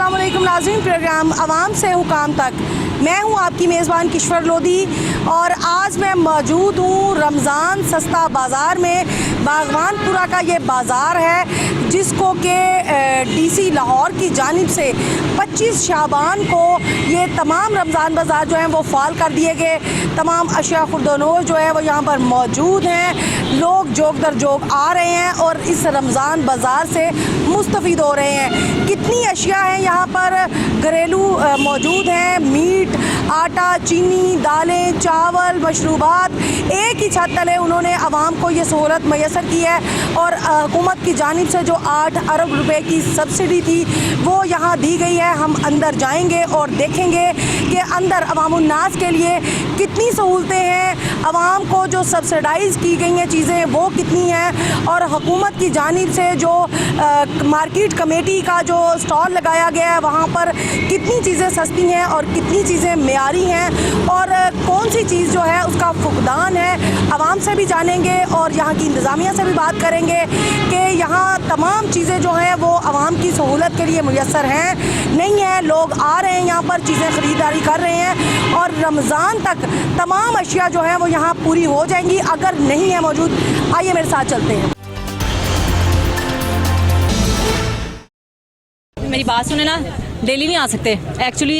अस्सलाम वालेकुम नाज़रीन, प्रोग्राम आवाम से हुकाम तक मैं हूं आपकी मेज़बान किश्वर लोधी और आज मैं मौजूद हूं रमज़ान सस्ता बाज़ार में। बागवानपुरा का ये बाज़ार है जिसको कि डीसी लाहौर की जानिब से 25 शाबान को ये तमाम रमज़ान बाज़ार जो हैं वो फ़ाल कर दिए गए। तमाम अशिया खुर्दनोश जो है वो यहाँ पर मौजूद हैं। लोग जोग दर जोग आ रहे हैं और इस रमज़ान बाज़ार से मुस्तफ़ीद हो रहे हैं। कितनी अशिया हैं यहाँ पर घरेलू मौजूद हैं, मीट, आटा, चीनी, दालें, चावल, मशरूबात। एक ही छत तले उन्होंने आवाम को ये सहूलत मैसर की है और हुकूमत की जानिब से जो 8 अरब रुपए की सब्सिडी थी वो यहाँ दी गई है। हम अंदर जाएंगे और देखेंगे कि अंदर अवामुन्नास के लिए कितनी सहूलतें हैं, आवाम को जो सब्सिडाइज़ की गई हैं चीज़ें वो कितनी हैं और हुकूमत की जानिब से जो मार्केट कमेटी का जो स्टॉल लगाया गया है वहाँ पर कितनी चीज़ें सस्ती हैं और कितनी चीज़ें मेयारी हैं और कौन सी चीज़ जो है उसका फुकदान है। आवाम से भी जानेंगे और यहाँ की इंतज़ामिया से भी बात करेंगे कि यहाँ तमाम चीज़ें जो हैं वो आवाम की सहूलत के लिए मुयस्सर हैं नहीं है। लोग आ रहे हैं यहाँ पर, चीज़ें ख़रीदारी कर रहे हैं और रमज़ान तक तमाम अशिया जो है वो यहाँ पूरी हो जाएंगी। अगर नहीं है मौजूद, आइए मेरे साथ चलते हैं। मेरी बात सुने ना, डेली नहीं आ सकते। एक्चुअली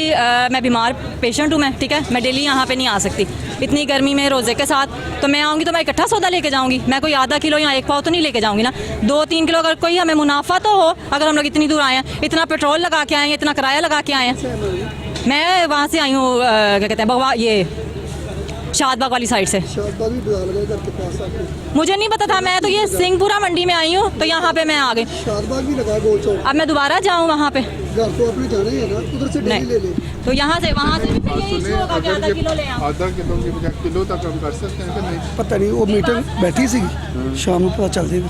मैं बीमार पेशेंट हूँ मैं, ठीक है। मैं डेली यहाँ पे नहीं आ सकती इतनी गर्मी में रोज़े के साथ। तो मैं आऊँगी तो मैं इकट्ठा सौदा लेके जाऊँगी। मैं कोई आधा किलो या 1 पाव तो नहीं लेके जाऊँगी ना, 2-3 किलो। अगर कोई हमें मुनाफा तो हो, अगर हम लोग इतनी दूर आए हैं, इतना पेट्रोल लगा के आए हैं, इतना किराया लगा के आए हैं। मैं वहाँ से आई हूँ क्या कहते हैं भगवा ये शादबाग वाली साइड से। मुझे नहीं पता था, मैं तो ये सिंहपुरा मंडी में आई हूँ तो यहाँ पे मैं आ गई। शादबाग भी लगा गोल चौक। अब मैं दोबारा जाऊँ वहाँ पे? घर तो अपने जाना ही है ना, उधर से डेली ले ले। तो यहाँ से वहाँ से भी फिर यही इशू होगा कि आधा किलो ले आऊँ। आधा किलो की बजाय किलो तक हम कर सकते हैं कि नहीं? पता नहीं, वो मीटिंग बैठी सी शाम को पता चल जाएगा।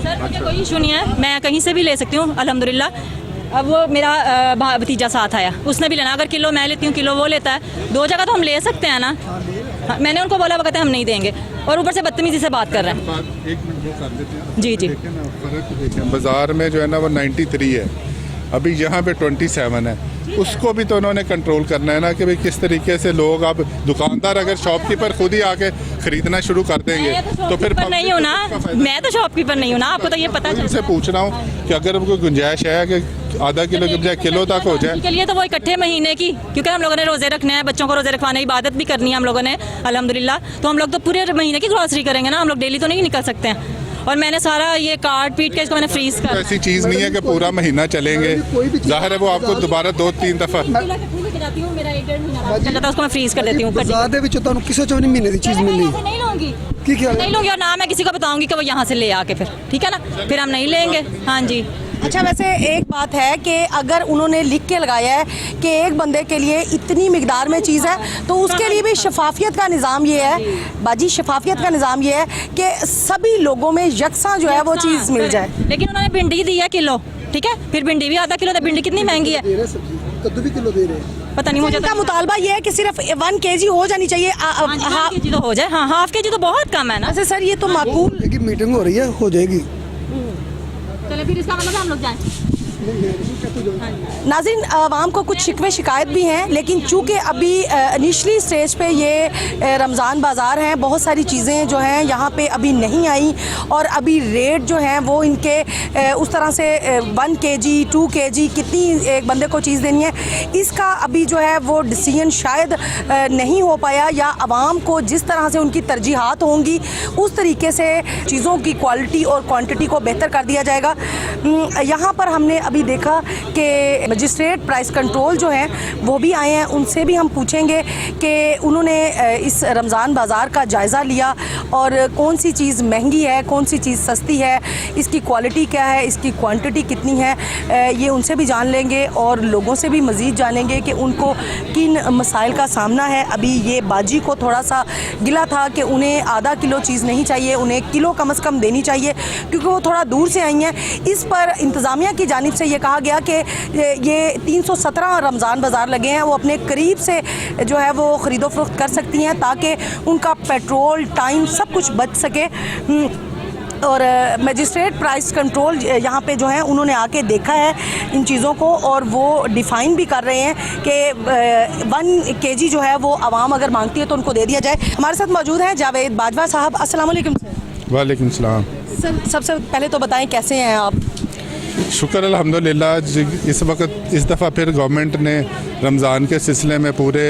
सर मुझे कोई इशू नहीं है, मैं कहीं से भी ले सकती हूँ अल्हम्दुलिल्लाह। अब वो मेरा भतीजा साथ आया, उसने भी लेना। अगर किलो मैं लेती हूँ, किलो वो लेता है, 2 जगह तो हम ले सकते हैं ना। हाँ, मैंने उनको बोला, वो कहते हैं हम नहीं देंगे और ऊपर से बदतमीजी से बात कर रहे हैं। एक मिनट वो कर देते हैं। जी जी। देखें ना, फर्क देखें। बाजार में जो है ना वो 93 है, अभी यहाँ पे 27 है। उसको भी तो उन्होंने कंट्रोल करना है ना कि भाई किस तरीके से लोग, अब दुकानदार अगर शॉपकीपर खुद ही आके खरीदना शुरू कर देंगे तो फिर नहीं हूँ ना, मैं तो शॉपकीपर नहीं हूँ ना, आपको तो ये पता है। से पूछ रहा हूँ कि अगर कोई गुंजाइश है कि आधा किलो की बजाय किलो तक हो जाए के लिए, तो वो इकट्ठे महीने की, क्योंकि हम लोगों ने रोजे रखने हैं, बच्चों को रोजे रखवाने, इबादत भी करनी है हम लोगों ने अल्हम्दुलिल्लाह। तो हम लोग तो पूरे महीने की ग्रॉसरी करेंगे ना, हम लोग डेली तो नहीं निकल सकते हैं। और मैंने सारा ये काट पीट के इसको मैंने फ्रीज कर, ऐसी चीज़ नहीं है कि पूरा महीना चलेंगे। जाहिर है वो आपको दोबारा 2-3 दफ़ा मेरा 1-1.5 महीना चल जाता है, उसको मैं फ्रीज कर देती हूँ। बाजार ਦੇ ਵਿੱਚ ਤੁਹਾਨੂੰ ਕਿਸੇ ਚੋਂ ਨਹੀਂ महीने की चीज़ मिलनी। नहीं लूँगी, की ख्याल नहीं लूँगी और ना मैं किसी को बताऊँगी कि वो यहाँ से ले आके फिर, ठीक है ना, फिर हम नहीं लेंगे। हाँ जी। अच्छा, वैसे एक बात है कि अगर उन्होंने लिख के लगाया है कि एक बंदे के लिए इतनी मिकदार में चीज़ है तो उसके लिए भी शफाफियत का निज़ाम ये है बाजी, शफाफियत का निज़ाम ये है कि सभी लोगों में यकसा जो है वो चीज़ मिल जाए। लेकिन उन्होंने भिंडी दी है किलो, ठीक है, फिर भिंडी भी आधा किलो, तो भिंडी कितनी महंगी है, दे रहे सब्जी, कद्दू भी किलो दे रहे हैं। पता नहीं मुझे। उनका मुतालबा ये है कि सिर्फ 1 kg हो जानी चाहिए। हाफ के जी तो हो जाए। हाँ, हाफ के जी तो बहुत कम है ना। वैसे सर ये तो माकूल। लेकिन मीटिंग हो रही है, हो जाएगी। चले फिर इसका मतलब हम लोग जाएं। नाज़रीन, आवाम को कुछ शिकवे शिकायत भी हैं, लेकिन चूँकि अभी इनिशली स्टेज पे ये रमज़ान बाज़ार हैं, बहुत सारी चीज़ें जो हैं यहाँ पे अभी नहीं आई और अभी रेट जो हैं वो इनके उस तरह से 1 kg 2 kg कितनी एक बंदे को चीज़ देनी है, इसका अभी जो है वो डिसीजन शायद नहीं हो पाया, या आवाम को जिस तरह से उनकी तरजीहात होंगी उस तरीके से चीज़ों की क्वालिटी और क्वांटिटी को बेहतर कर दिया जाएगा। यहाँ पर हमने अभी देखा कि मजिस्ट्रेट प्राइस कंट्रोल जो हैं वो भी आए हैं, उनसे भी हम पूछेंगे कि उन्होंने इस रमज़ान बाज़ार का जायज़ा लिया और कौन सी चीज़ महंगी है, कौन सी चीज़ सस्ती है, इसकी क्वालिटी क्या है, इसकी क्वांटिटी कितनी है, ये उनसे भी जान लेंगे और लोगों से भी मज़ीद जानेंगे कि उनको किन मसाइल का सामना है। अभी ये बाजी को थोड़ा सा गिला था कि उन्हें आधा किलो चीज़ नहीं चाहिए, उन्हें किलो कम से कम देनी चाहिए क्योंकि वो थोड़ा दूर से आई हैं। इस पर इंतज़ामिया की जानिब से ये कहा गया कि ये 317 रमज़ान बाज़ार लगे हैं, वो अपने करीब से जो है वो ख़रीदो फरोख्त कर सकती हैं ताकि उनका पेट्रोल टाइम सब कुछ बच सके। और मजिस्ट्रेट प्राइस कंट्रोल यहाँ पे जो है उन्होंने आके देखा है इन चीज़ों को और वो डिफ़ाइन भी कर रहे हैं कि 1 kg जो है वो आवाम अगर मांगती है तो उनको दे दिया जाए। हमारे साथ मौजूद हैं जावेद बाजवा साहब। अस्सलाम वालेकुम सर। वालेकुम सलाम। सर सबसे पहले तो बताएं कैसे हैं आप? शुक्र अल्हम्दुलिल्लाह। इस वक्त इस दफ़ा फिर गवर्नमेंट ने रमज़ान के सिलसिले में पूरे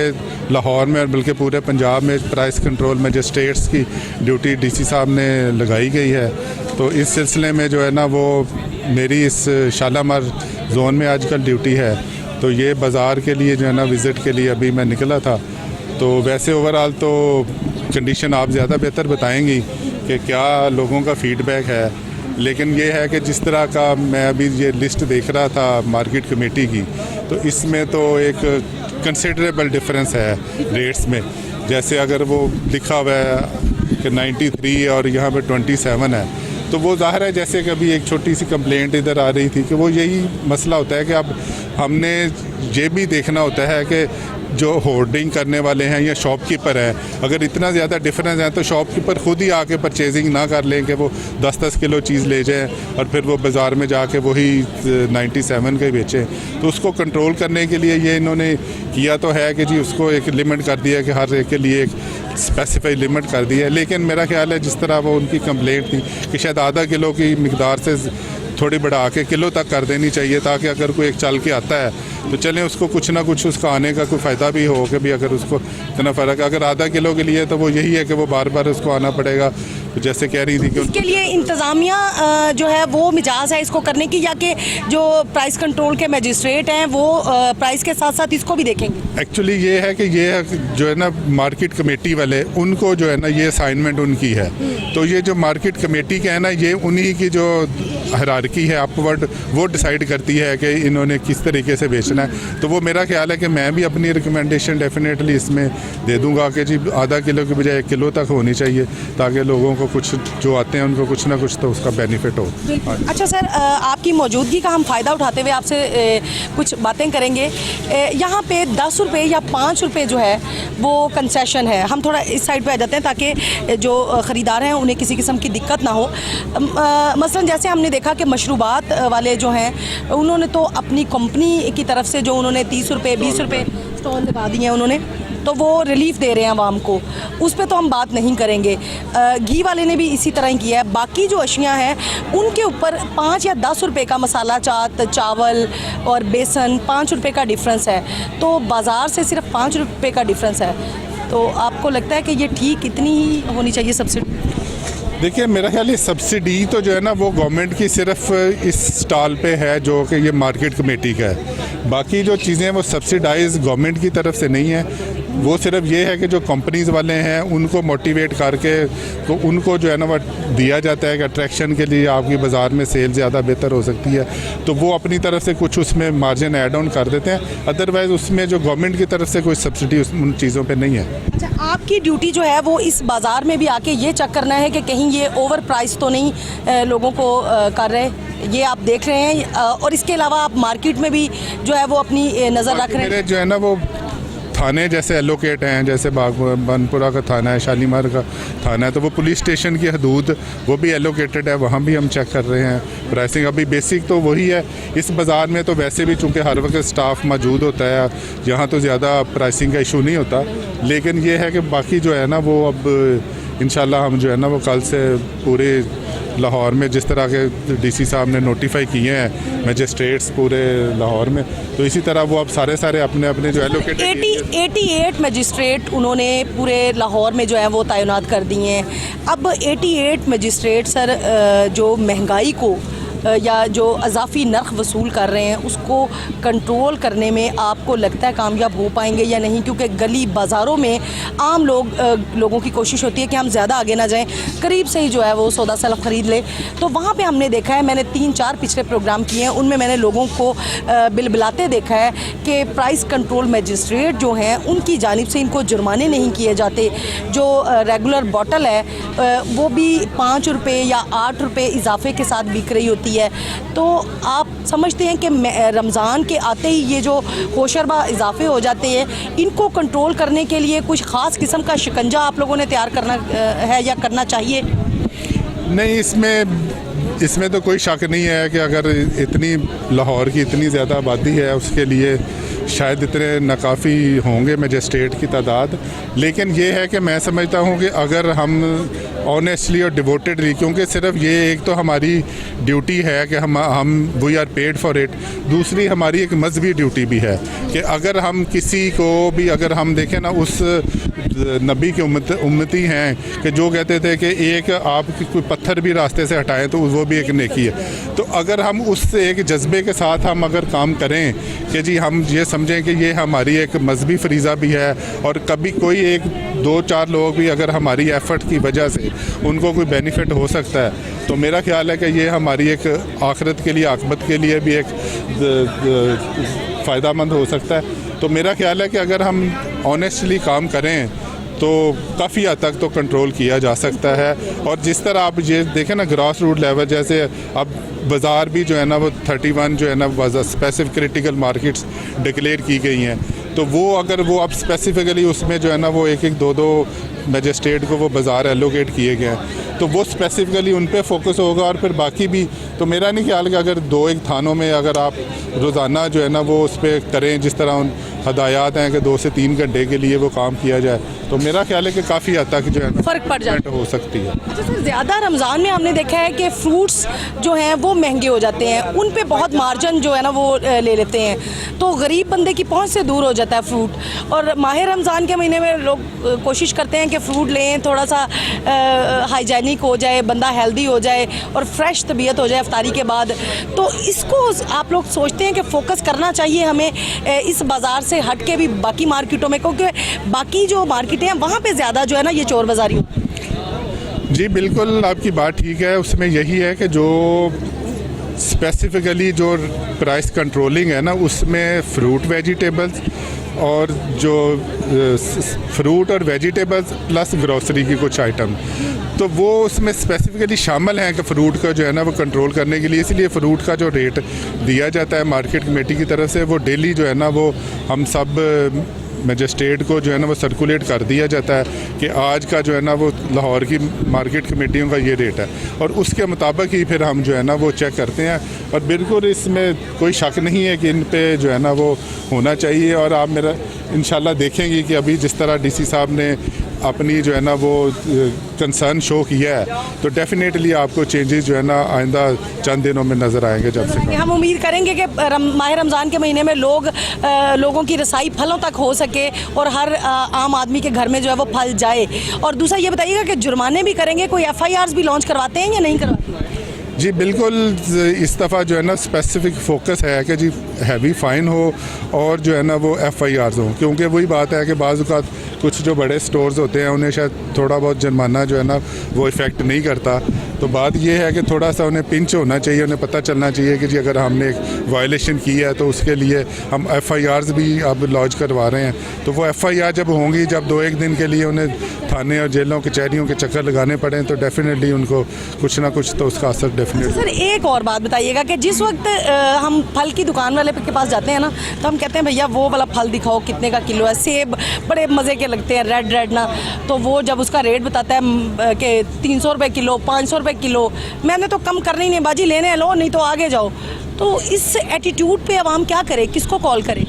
लाहौर में और बल्कि पूरे पंजाब में प्राइस कंट्रोल मजिस्ट्रेट्स की ड्यूटी डीसी साहब ने लगाई गई है। तो इस सिलसिले में जो है ना वो मेरी इस शालामार जोन में आजकल ड्यूटी है। तो ये बाज़ार के लिए जो है ना विज़िट के लिए अभी मैं निकला था। तो वैसे ओवरऑल तो कंडीशन आप ज़्यादा बेहतर बताएंगी कि क्या लोगों का फ़ीडबैक है, लेकिन ये है कि जिस तरह का मैं अभी ये लिस्ट देख रहा था मार्केट कमेटी की, तो इसमें तो एक कंसिडरेबल डिफरेंस है रेट्स में। जैसे अगर वो लिखा हुआ है कि 93 और यहाँ पे 27 है, तो वो ज़ाहिर है जैसे कि अभी एक छोटी सी कंप्लेंट इधर आ रही थी कि वो यही मसला होता है कि अब हमने ये भी देखना होता है कि जो होर्डिंग करने वाले हैं या शॉपकीपर हैं, अगर इतना ज़्यादा डिफरेंस है तो शॉपकीपर खुद ही आके परचेजिंग ना कर लें कि वो 10-10 किलो चीज़ ले जाएं और फिर वो बाज़ार में जाके वही 97 का ही बेचें। तो उसको कंट्रोल करने के लिए ये इन्होंने किया तो है कि जी उसको एक लिमिट कर दिया कि हर एक के लिए एक स्पेसिफाई लिमिट कर दी है। लेकिन मेरा ख्याल है जिस तरह वो उनकी कंप्लेंट थी कि शायद आधा किलो की मिकदार से थोड़ी बढ़ा के किलो तक कर देनी चाहिए, ताकि अगर कोई एक चल के आता है तो चलें उसको कुछ ना कुछ उसका आने का कोई फ़ायदा भी हो कि भी अगर उसको इतना फ़र्क है। अगर आधा किलो के लिए तो वो यही है कि वो बार बार उसको आना पड़ेगा। तो जैसे कह रही थी कि इसके लिए इंतज़ामिया जो है वो मिजाज है इसको करने की, या कि जो प्राइस कंट्रोल के मजिस्ट्रेट हैं वो प्राइस के साथ साथ इसको भी देखेंगे? एक्चुअली ये है कि ये जो है ना मार्केट कमेटी वाले उनको जो है ना ये असाइनमेंट उनकी है। तो ये जो मार्केट कमेटी के है ना ये उन्हीं की जो हायरार्की है अपवर्ड वो डिसाइड करती है कि इन्होंने किस तरीके से बेचना है। तो वो मेरा ख्याल है कि मैं भी अपनी रिकमेंडेशन डेफिनेटली इसमें दे दूंगा कि जी आधा किलो के बजाय 1 किलो तक होनी चाहिए, ताकि लोगों को कुछ जो आते हैं उनको कुछ ना कुछ तो उसका बेनिफिट हो। अच्छा सर, आपकी मौजूदगी का हम फ़ायदा उठाते हुए आपसे कुछ बातें करेंगे। यहाँ पे 10 रुपये या 5 रुपये जो है वो कंसेशन है। हम थोड़ा इस साइड पे आ जाते हैं ताकि जो ख़रीदार हैं उन्हें किसी किस्म की दिक्कत ना हो। मसलन जैसे हमने देखा कि मशरूबात वाले जो हैं उन्होंने तो अपनी कंपनी की तरफ से जो उन्होंने 30 रुपये 20 रुपये स्टॉल लगा दिए हैं उन्होंने, तो वो रिलीफ़ दे रहे हैं आवाम को, उस पर तो हम बात नहीं करेंगे। घी वाले ने भी इसी तरह ही किया है। बाकी जो अशियाँ हैं उनके ऊपर 5 या 10 रुपये का मसाला चाट, चावल और बेसन 5 रुपये का डिफरेंस है। तो बाज़ार से सिर्फ 5 रुपये का डिफरेंस है। तो आपको लगता है कि ये ठीक इतनी ही होनी चाहिए सब्सिडी? देखिए मेरा ख्याल है सब्सिडी तो जो है ना वो गवर्नमेंट की सिर्फ इस स्टॉल पे है जो कि ये मार्केट कमेटी का है। बाकी जो चीज़ें वो सब्सिडाइज गवर्नमेंट की तरफ से नहीं है। वो सिर्फ ये है कि जो कंपनीज़ वाले हैं उनको मोटिवेट करके तो उनको जो है ना वो दिया जाता है कि अट्रैक्शन के लिए आपकी बाज़ार में सेल ज़्यादा बेहतर हो सकती है, तो वो अपनी तरफ से कुछ उसमें मार्जिन ऐड ऑन कर देते हैं। अदरवाइज़ उसमें जो गवर्नमेंट की तरफ से कोई सब्सिडी उन चीज़ों पर नहीं है। अच्छा, आपकी ड्यूटी जो है वो इस बाज़ार में भी आके ये चेक करना है कि कहीं ये ओवर प्राइस तो नहीं लोगों को कर रहे, ये आप देख रहे हैं। और इसके अलावा आप मार्केट में भी जो है वो अपनी नज़र रख रहे हैं। मेरे जो है ना वो थाने जैसे एलोकेट हैं, जैसे बनपुरा का थाना है, शालीमार का थाना है, तो वो पुलिस स्टेशन की हदूद वो भी एलोकेटेड है, वहाँ भी हम चेक कर रहे हैं प्राइसिंग। अभी बेसिक तो वही है। इस बाज़ार में तो वैसे भी चूँकि हर वक्त स्टाफ मौजूद होता है, यहाँ तो ज़्यादा प्राइसिंग का इशू नहीं होता। लेकिन ये है कि बाकी जो है ना वो अब इंशाल्लाह हम जो है ना वो कल से पूरे लाहौर में जिस तरह के डीसी साहब ने नोटिफाई किए हैं मजिस्ट्रेट्स पूरे लाहौर में, तो इसी तरह वो अब सारे अपने अपने जो एलोकेटेड 88 मजिस्ट्रेट उन्होंने पूरे लाहौर में जो है वो तैनात कर दिए हैं। अब 88 मजिस्ट्रेट सर जो महंगाई को या जो अजाफी नर्ख वसूल कर रहे हैं उसको कंट्रोल करने में आपको लगता है कामयाब हो पाएंगे या नहीं? क्योंकि गली बाज़ारों में आम लोगों की कोशिश होती है कि हम ज़्यादा आगे ना जाएं, करीब से ही जो है वो सौदा सलफ ख़रीद ले। तो वहाँ पे हमने देखा है, मैंने 3-4 पिछले प्रोग्राम किए हैं, उनमें मैंने लोगों को बिलबिलाते देखा है कि प्राइस कंट्रोल मजिस्ट्रेट जो हैं उनकी जानिब से इनको जुर्माने नहीं किए जाते। जो रेगुलर बॉटल है वो भी 5 रुपये या 8 रुपये इजाफे के साथ बिक रही होती है। तो आप समझते हैं कि रमज़ान के आते ही ये जो होशरबा इजाफे हो जाते हैं, इनको कंट्रोल करने के लिए कुछ ख़ास किस्म का शिकंजा आप लोगों ने तैयार करना है या करना चाहिए? नहीं, इसमें तो कोई शक नहीं है कि अगर इतनी लाहौर की इतनी ज़्यादा आबादी है उसके लिए शायद इतने नाकाफ़ी होंगे मजिस्ट्रेट की तादाद। लेकिन ये है कि मैं समझता हूँ कि अगर हम ऑनेस्टली और डिवोटेडली, क्योंकि सिर्फ ये एक तो हमारी ड्यूटी है कि हम we are paid for it, दूसरी हमारी एक मजहबी ड्यूटी भी है कि अगर हम किसी को भी, अगर हम देखें ना, उस नबी के उम्मती हैं कि जो कहते थे कि एक आप कोई पत्थर भी रास्ते से हटाएं तो वो भी एक नेकी है। तो अगर हम उस एक जज्बे के साथ हम अगर काम करें कि जी हम ये समझें कि ये हमारी एक मजहबी फरीज़ा भी है, और कभी कोई एक दो चार लोग भी अगर हमारी एफ़र्ट की वजह से उनको कोई बेनिफिट हो सकता है, तो मेरा ख्याल है कि ये हमारी एक आखिरत के लिए, आक़िबत के लिए भी एक फ़ायदामंद हो सकता है। तो मेरा ख्याल है कि अगर हम ऑनेस्टली काम करें तो काफ़ी हद तक तो कंट्रोल किया जा सकता है। और जिस तरह आप ये देखें ना, ग्रास रूट लेवल, जैसे अब बाज़ार भी जो है ना वो 31 जो है ना स्पेसिफिक क्रिटिकल मार्केट्स डिक्लेयर की गई हैं, तो वो अगर वो अब स्पेसिफिकली उसमें जो है ना वो एक दो मजिस्ट्रेट को वो बाज़ार एलोकेट किए गए हैं, तो वो स्पेसिफिकली उन पे फोकस होगा। और फिर बाकी भी, तो मेरा नहीं ख्याल कि अगर 2-1 थानों में अगर आप रोज़ाना जो है ना वो उस पर करें, जिस तरह उन हदायत हैं कि 2 से 3 घंटे के लिए वो काम किया जाए, तो मेरा ख्याल है कि काफ़ी हद तक जो है फ़र्क पड़ जाता हो सकती है। अच्छा सर, ज़्यादा रमज़ान में हमने देखा है कि फ्रूट्स जो हैं वो महंगे हो जाते हैं, उन पे बहुत मार्जिन जो है ना वो ले लेते हैं, तो गरीब बंदे की पहुंच से दूर हो जाता है फ्रूट। और माह रमज़ान के महीने में लोग कोशिश करते हैं कि फ्रूट लें, थोड़ा सा हाइजीनिक हो जाए, बंदा हेल्दी हो जाए और फ्रेश तबीयत हो जाए इफ्तारी के बाद। तो इसको आप लोग सोचते हैं कि फ़ोकस करना चाहिए हमें इस बाज़ार से हट के भी बाकी मार्केटों में, क्योंकि बाकी जो मार्केटें हैं वहाँ पे ज़्यादा जो है ना ये चोर बाज़ारी होती है। जी बिल्कुल, आपकी बात ठीक है। उसमें यही है कि जो स्पेसिफ़िकली जो प्राइस कंट्रोलिंग है ना, उसमें फ्रूट वेजिटेबल्स और जो फ्रूट और वेजिटेबल्स प्लस ग्रोसरी की कुछ आइटम, तो वो उसमें स्पेसिफिकली शामिल हैं कि फ़्रूट का जो है ना वो कंट्रोल करने के लिए। इसलिए फ़्रूट का जो रेट दिया जाता है मार्केट कमेटी की तरफ से, वो डेली जो है ना वो हम सब मजिस्ट्रेट को जो है ना वो सर्कुलेट कर दिया जाता है कि आज का जो है ना वो लाहौर की मार्केट कमेटियों का ये रेट है, और उसके मुताबिक ही फिर हम जो है ना वो चेक करते हैं। और बिल्कुल इसमें कोई शक नहीं है कि इन पे जो है ना वो होना चाहिए। और आप मेरा इंशाल्लाह देखेंगे कि अभी जिस तरह डीसी साहब ने अपनी जो है ना वो कंसर्न शो किया है, तो डेफिनेटली आपको चेंजेस जो है ना आइंदा चंद दिनों में नज़र आएंगे। जब से हम उम्मीद करेंगे कि माह रमज़ान के महीने में लोगों की रसाई फलों तक हो सके और हर आम आदमी के घर में जो है वो फल जाए। और दूसरा ये बताइएगा कि जुर्माने भी करेंगे, कोई FIRs भी लॉन्च करवाते हैं या नहीं करवाते? जी बिल्कुल, इस दफ़ा जो है ना स्पेसिफिक फोकस है कि जी हैवी फ़ाइन हो और जो है ना वो FIRs हों, क्योंकि वही बात है कि बाज़ औक़ात कुछ जो बड़े स्टोर्स होते हैं उन्हें शायद थोड़ा बहुत जुर्माना जो है ना वो इफ़ेक्ट नहीं करता। तो बात ये है कि थोड़ा सा उन्हें पिंच होना चाहिए, उन्हें पता चलना चाहिए कि जी अगर हमने एक वायलेशन की है तो उसके लिए हम FIRs भी अब लॉन्च करवा रहे हैं। तो वो FIR जब होंगी, जब 2-1 दिन के लिए उन्हें थाने और जेलों कचहरियों के चक्कर लगाने पड़े, तो डेफिनेटली उनको कुछ ना कुछ तो उसका असर डेफिनेटली। सर एक और बात बताइएगा कि जिस वक्त हम फल की दुकान वाले के पास जाते हैं ना, तो हम कहते हैं भैया वो वाला फल दिखाओ कितने का किलो है। सेब बड़े मज़े के लगते हैं, रेड ना, तो वो जब उसका रेट बताता है कि 300 रुपये किलो, 500 रुपये किलो, मैंने तो कम करना ही नहीं, बाजी लेने लो नहीं तो आगे जाओ। तो इस एटीट्यूड पे अब हम क्या करें, किसको कॉल करें?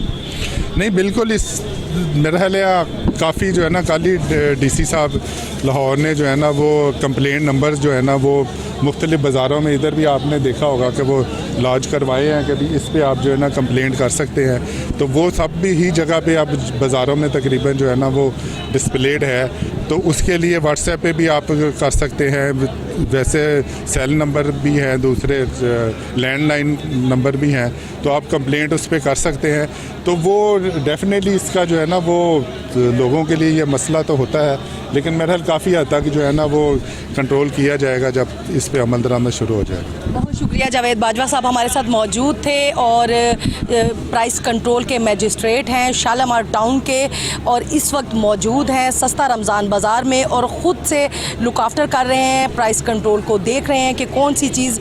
नहीं बिल्कुल, इस मेरा ख्याल है काफ़ी जो है ना कल ही डीसी साहब लाहौर ने जो है ना वो कंप्लेंट नंबर्स जो है ना वो मुख्तलिफ बाज़ारों में, इधर भी आपने देखा होगा कि वो लॉन्च करवाए हैं कि भी इस पर आप जो है ना कंप्लेंट कर सकते हैं। तो वो सब भी ही जगह पे अब बाज़ारों में तकरीबन जो है ना वो डिस्प्लेड है, तो उसके लिए व्हाट्सएप पे भी आप कर सकते हैं। वैसे सेल नंबर भी हैं, दूसरे लैंडलाइन नंबर भी हैं, तो आप कंप्लेंट उस पर कर सकते हैं। तो वो डेफिनेटली इसका जो है ना वो लोगों के लिए ये मसला तो होता है, लेकिन मेरा ख्याल काफ़ी हद तक जो है ना वो कंट्रोल किया जाएगा जब इस पे अमल दरामद शुरू हो जाएगा। बहुत शुक्रिया। शुक्रिया जावेद बाजवा साहब हमारे साथ मौजूद थे और प्राइस कंट्रोल के मैजिस्ट्रेट हैं शालामार टाउन के और इस वक्त मौजूद हैं सस्ता रमज़ान बाज़ार में और ख़ुद से लुक आफ्टर कर रहे हैं, प्राइस कंट्रोल को देख रहे हैं कि कौन सी चीज़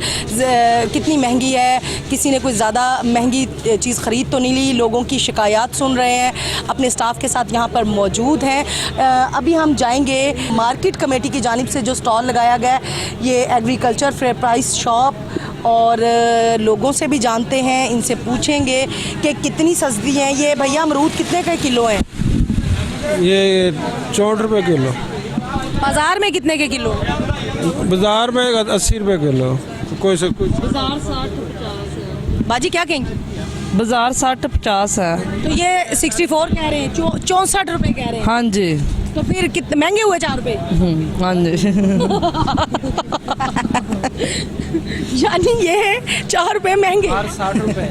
कितनी महंगी है, किसी ने कोई ज़्यादा महंगी चीज़ ख़रीद तो नहीं ली, लोगों की शिकायत सुन रहे हैं, अपने स्टाफ के साथ यहाँ पर मौजूद हैं। अभी हम जाएंगे मार्केट कमेटी की जानिब से जो स्टॉल लगाया गया है ये एग्रीकल्चर फेयर प्राइस शॉप, और लोगों से भी जानते हैं, इनसे पूछेंगे कि कितनी सस्ती हैं। ये भैया अमरूद कितने के किलो हैं? ये 64 रुपये किलो। बाज़ार में कितने के किलो? बाज़ार में 80 रुपये किलो। कोई से कुछ बाजी क्या कहेंगे? बाजार 60-50 है। तो ये 64 कह रहे हैं, 64 रुपये कह रहे हैं। हाँ जी। तो फिर कितने महंगे हुए 4 रुपये? हाँ जी। यानी ये 4 रुपये महंगे। 60 रुपये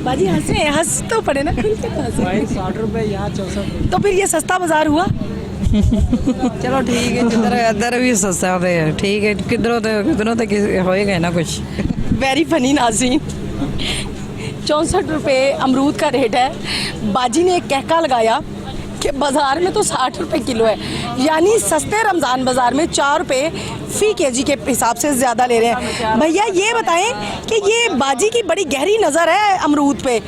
बाजी हंसे, हंस तो पड़े ना, खुल के हंसे। 60 रुपये यहाँ 64। तो फिर ये सस्ता बाजार हुआ? चलो ठीक है, जिधर इधर भी सस्ता है ठीक है, किधरों तो होएगा ना कुछ। वेरी फनी नाज़रीन, 64 रुपये अमरूद का रेट है। बाजी ने एक कहका लगाया कि बाज़ार में तो 60 रुपये किलो है, यानी सस्ते रमज़ान बाज़ार में 4 रुपये फ़ी केजी के हिसाब से ज़्यादा ले रहे हैं। भैया ये बताएं कि ये बाजी की बड़ी गहरी नज़र है अमरूद पे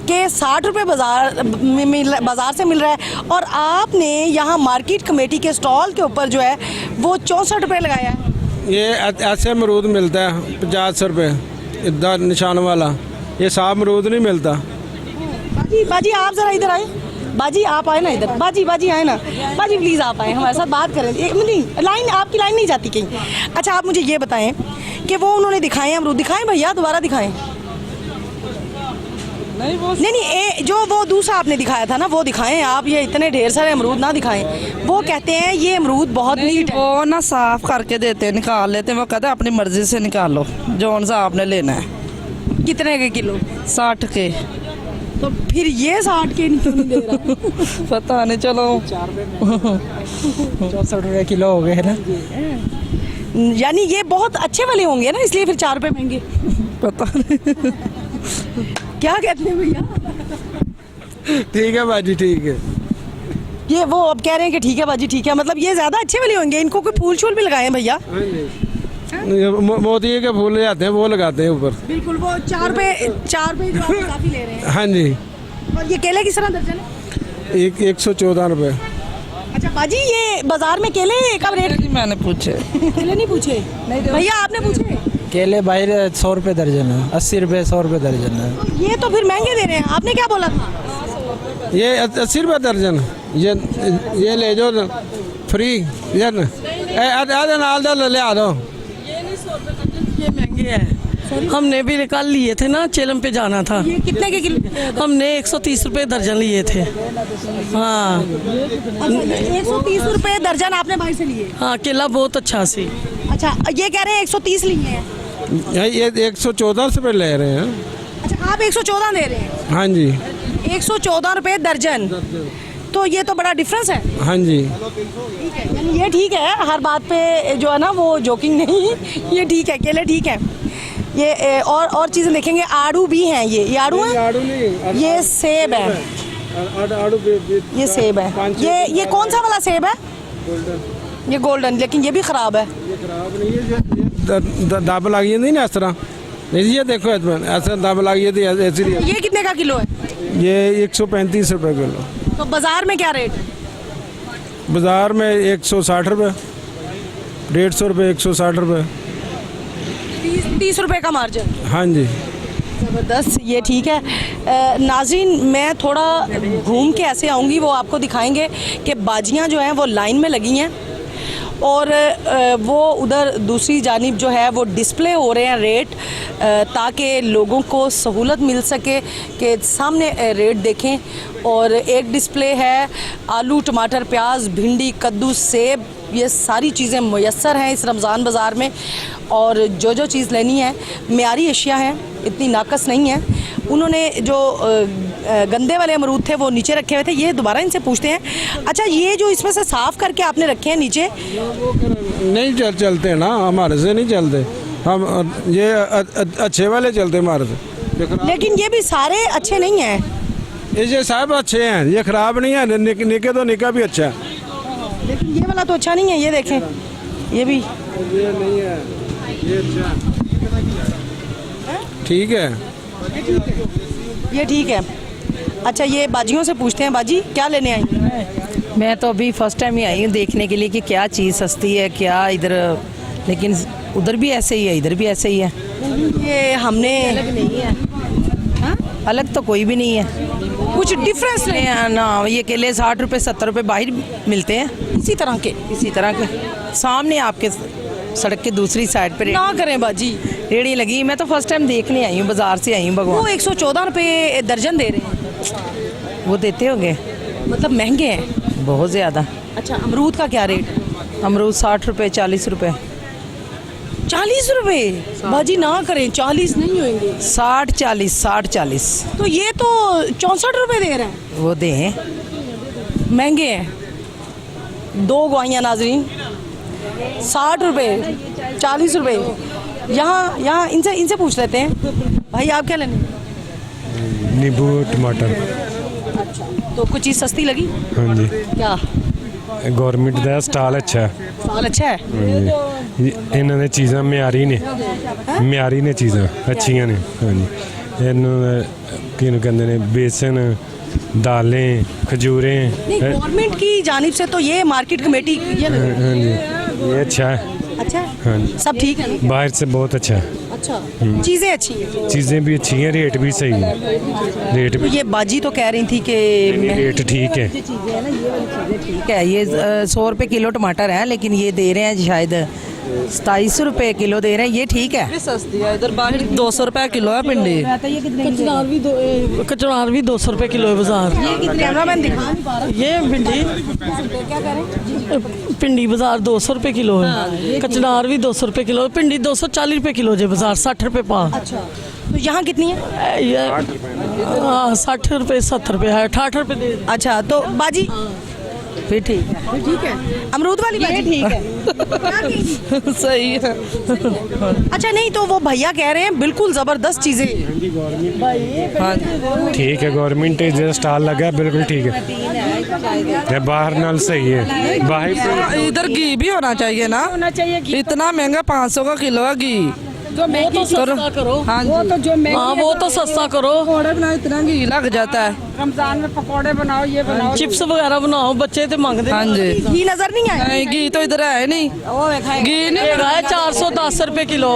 कि 60 रुपये बाज़ार से मिल रहा है और आपने यहाँ मार्केट कमेटी के स्टॉल के ऊपर जो है वो 64 रुपये लगाया है। ये ऐसे अमरूद मिलता है 50 रुपये, इधर निशान वाला। ये साफ अमरूद नहीं मिलता। बाजी आप ज़रा इधर आए, बाजी आप आए ना इधर, बाजी आए ना, बाजी प्लीज़ आप आए, हमारे साथ बात करें। एक नहीं, लाइन आपकी लाइन नहीं जाती कहीं। अच्छा आप मुझे ये बताएं कि वो उन्होंने दिखाए अमरूद, दिखाएं भैया, दोबारा दिखाएं। नहीं, जो वो दूसरा आपने दिखाया था ना वो दिखाएं आप, ये इतने ढेर सारे अमरूद ना दिखाएं। वो कहते हैं ये अमरूद बहुत नीट है। वो ना साफ करके देते, निकाल लेते, वो कहते हैं अपनी मर्जी से निकालो जौन सा आपने लेना है। कितने के किलो? 60 के। तो फिर ये 60 के नहीं दे रहा? पता नहीं, चलो 64 रुपये किलो हो गए ना। यानी ये बहुत अच्छे वाले होंगे ना, इसलिए फिर 4 रुपये महंगे। पता नहीं। क्या कहते हैं भैया? ठीक है बाजी, ठीक है। ये वो अब कह रहे हैं कि ठीक है बाजी ठीक है, मतलब ये ज़्यादा अच्छे वाले होंगे, इनको कोई फूल शूल भी लगाए भैया? मोती के फूल जाते हैं वो लगाते हैं ऊपर। बिल्कुल, वो 4 रुपये जो आप काफ़ी ले रहे हैं। हाँ जी। और ये केले किस तरह दर्जन है? 114 रुपये। अच्छा बाजी ये बाजार में केले का रेट? मैंने पूछे। केले नहीं पूछे भैया, आपने पूछे? केले बाहर 100 रुपये दर्जन है, 80 रुपये 100 रुपये दर्जन है। ये तो फिर महंगे दे रहे हैं, आपने क्या बोला था? ये 80 रुपये दर्जन। ये ले जाओ फ्री, ये आधे नाल दो ले आ दो। ये महंगे हैं, हमने भी कल लिए थे ना, चेलम पे जाना था। ये कितने के किलो? हमने 130 रुपये दर्जन लिए थे। हाँ 130 रुपये दर्जन आपने बाहर से लिए? हाँ, केला बहुत अच्छा सी। अच्छा ये कह रहे हैं 130 लिए हैं। ये 114 रुपये ले रहे हैं। अच्छा आप 114 दे रहे हैं? हाँ जी। 114 रुपये दर्जन, तो ये तो बड़ा डिफरेंस है। हाँ जी। ठीक है, यानी ये ठीक है, हर बात पे जो है ना वो जोकिंग नहीं, ये ठीक है, केले ठीक है। ये और चीज़ें देखेंगे, आड़ू भी हैं। ये आड़ू है? आड़ू नहीं, ये सेब है। ये सेब है। ये कौन सा वाला सेब है? ये गोल्डन, लेकिन ये भी ख़राब है। ये खराब नहीं है, दाब लगी नहीं ना इस तरह। ये देखो ऐसा दाब लगी थी ऐसी। ये कितने का किलो है? ये 135 रुपये किलो। तो बाजार में क्या रेट? बाज़ार में 160 रुपये, 150 रुपये, 160 रुपये। 30 रुपये का मार्जिन। हाँ जी। ज़बरदस्त, ये ठीक है। नाज़रीन मैं थोड़ा घूम के ऐसे आऊँगी, वो आपको दिखाएंगे कि बाजियाँ जो हैं वो लाइन में लगी हैं और वो उधर दूसरी जानिब जो है वो डिस्प्ले हो रहे हैं रेट, ताकि लोगों को सहूलत मिल सके कि सामने रेट देखें। और एक डिस्प्ले है आलू, टमाटर, प्याज, भिंडी, कद्दू, सेब, ये सारी चीज़ें मुयस्सर हैं इस रमज़ान बाज़ार में। और जो चीज़ लेनी है मेयारी अशिया है, इतनी नाकस नहीं है। उन्होंने जो गंदे वाले अमरूद थे वो नीचे रखे हुए थे, ये दोबारा इनसे पूछते हैं। अच्छा ये जो इसमें से साफ़ करके आपने रखे हैं नीचे, नहीं चलते ना, हमारे से नहीं चलते। हम ये अच्छे वाले चलते हमारे से। लेकिन ये भी सारे अच्छे नहीं हैं। ये सब अच्छे हैं, ये खराब नहीं है। निके तो निका भी अच्छा है। लेकिन ये वाला तो अच्छा नहीं है, ये देखें, ये भी ये नहीं है, ये अच्छा ठीक है। ये ठीक है। अच्छा, ये बाजियों से पूछते हैं, बाजी क्या लेने आई? मैं तो अभी फर्स्ट टाइम ही आई हूँ देखने के लिए कि क्या चीज़ सस्ती है क्या इधर, लेकिन उधर भी ऐसे ही है इधर भी ऐसे ही है। ये हमने अलग तो कोई भी नहीं है, कुछ डिफरेंस नहीं है ना। ये केले 60 रुपये 70 रुपये बाहर मिलते हैं इसी तरह के। इसी तरह के सामने आपके सड़क के दूसरी साइड पे ना करें बाजी, रेड़ी लगी। मैं तो फर्स्ट टाइम देखने आई हूँ, बाजार से आई हूँ वो भगवान। 114 रुपये दर्जन दे रहे हैं, वो देते होंगे, मतलब महंगे हैं बहुत ज़्यादा। अच्छा, अमरूद का क्या रेट? अमरूद 60 रुपये 40 रुपये। 40 रुपये? बाजी ना करें, 40 नहीं होंगे। 60 40 तो ये तो 64 रुपये दे रहे हैं, वो दें। महंगे हैं। 2 ग्वाइयाँ नाजरीन, 60 रुपये 40 रुपये। यहाँ इनसे पूछ लेते हैं, भाई आप क्या लेने? नींबू टमाटर। तो कुछ चीज़ सस्ती लगी? हाँ जी, क्या गवर्नमेंट का स्टाल अच्छा है। साल अच्छा है? ਇਹਨਾਂ ਨੇ ਚੀਜ਼ਾਂ ਮਿਆਰੀ ਨੇ ਚੀਜ਼ਾਂ ਅੱਛੀਆਂ ਨੇ। ਹਾਂਜੀ, ਇਹਨੂੰ ਕਿਹਨੂੰ ਕਹਿੰਦੇ ਨੇ, बेसन दालें खजूरें। नहीं, गवर्नमेंट की जानिब से तो ये मार्केट कमेटी ये हाँ जी, ये अच्छा है। अच्छा है? हाँ जी, सब ठीक है ना? बाहर से बहुत अच्छा है। अच्छा, चीज़ें अच्छी हैं। चीज़ें भी अच्छी हैं, रेट भी सही है। रेट तो भी ये बाजी तो कह रही थी कि रेट ठीक है। ठीक है, ये 100 रुपये किलो टमाटर है, लेकिन ये दे रहे हैं शायद 27 रुपये किलो दे रहे हैं, ये ठीक है। सस्ती है इधर बाहर 200 रुपये किलो है भिंडी। कचनार भी 200 रुपये किलो है बाजार। कैमरामैन दिखा नहीं पा रहा। ये भिंडी क्या कह रहे हैं? भिंडी बाजार 200 रुपये किलो है, कचनार भी 200 रुपये किलो, भिंडी 240 रुपये किलो है बाजार, 60 रुपये पाव। अच्छा, तो यहाँ कितनी है? ये 60 रुपये 70 रुपये है, 68 रुपये दे। अच्छा, तो बाजी फिर ठीक है। ठीक है, अमरूद वाली बाजी ठीक है। सही है। अच्छा, नहीं तो वो भैया कह रहे हैं बिल्कुल ज़बरदस्त चीज़ें। ठीक है, गवर्नमेंट जो स्टाल लगा है बिल्कुल ठीक है। ये बाहर नाल सही है। बाहर इधर घी भी होना चाहिए ना, होना चाहिए। इतना महंगा 500 का किलो है घी। जो महंगी सस्ता करो। हाँ, वो तो जो वो तो सस्ता करो। पकौड़े बनाओ, इतना घी लग जाता है। रमजान में पकौड़े बनाओ, ये बनाओ, चिप्स वगैरह बनाओ, बच्चे तो मांगते। हाँ जी, घी नज़र नहीं आया? नहीं, घी तो इधर है नहीं। घी नहीं है, 410 रुपये किलो।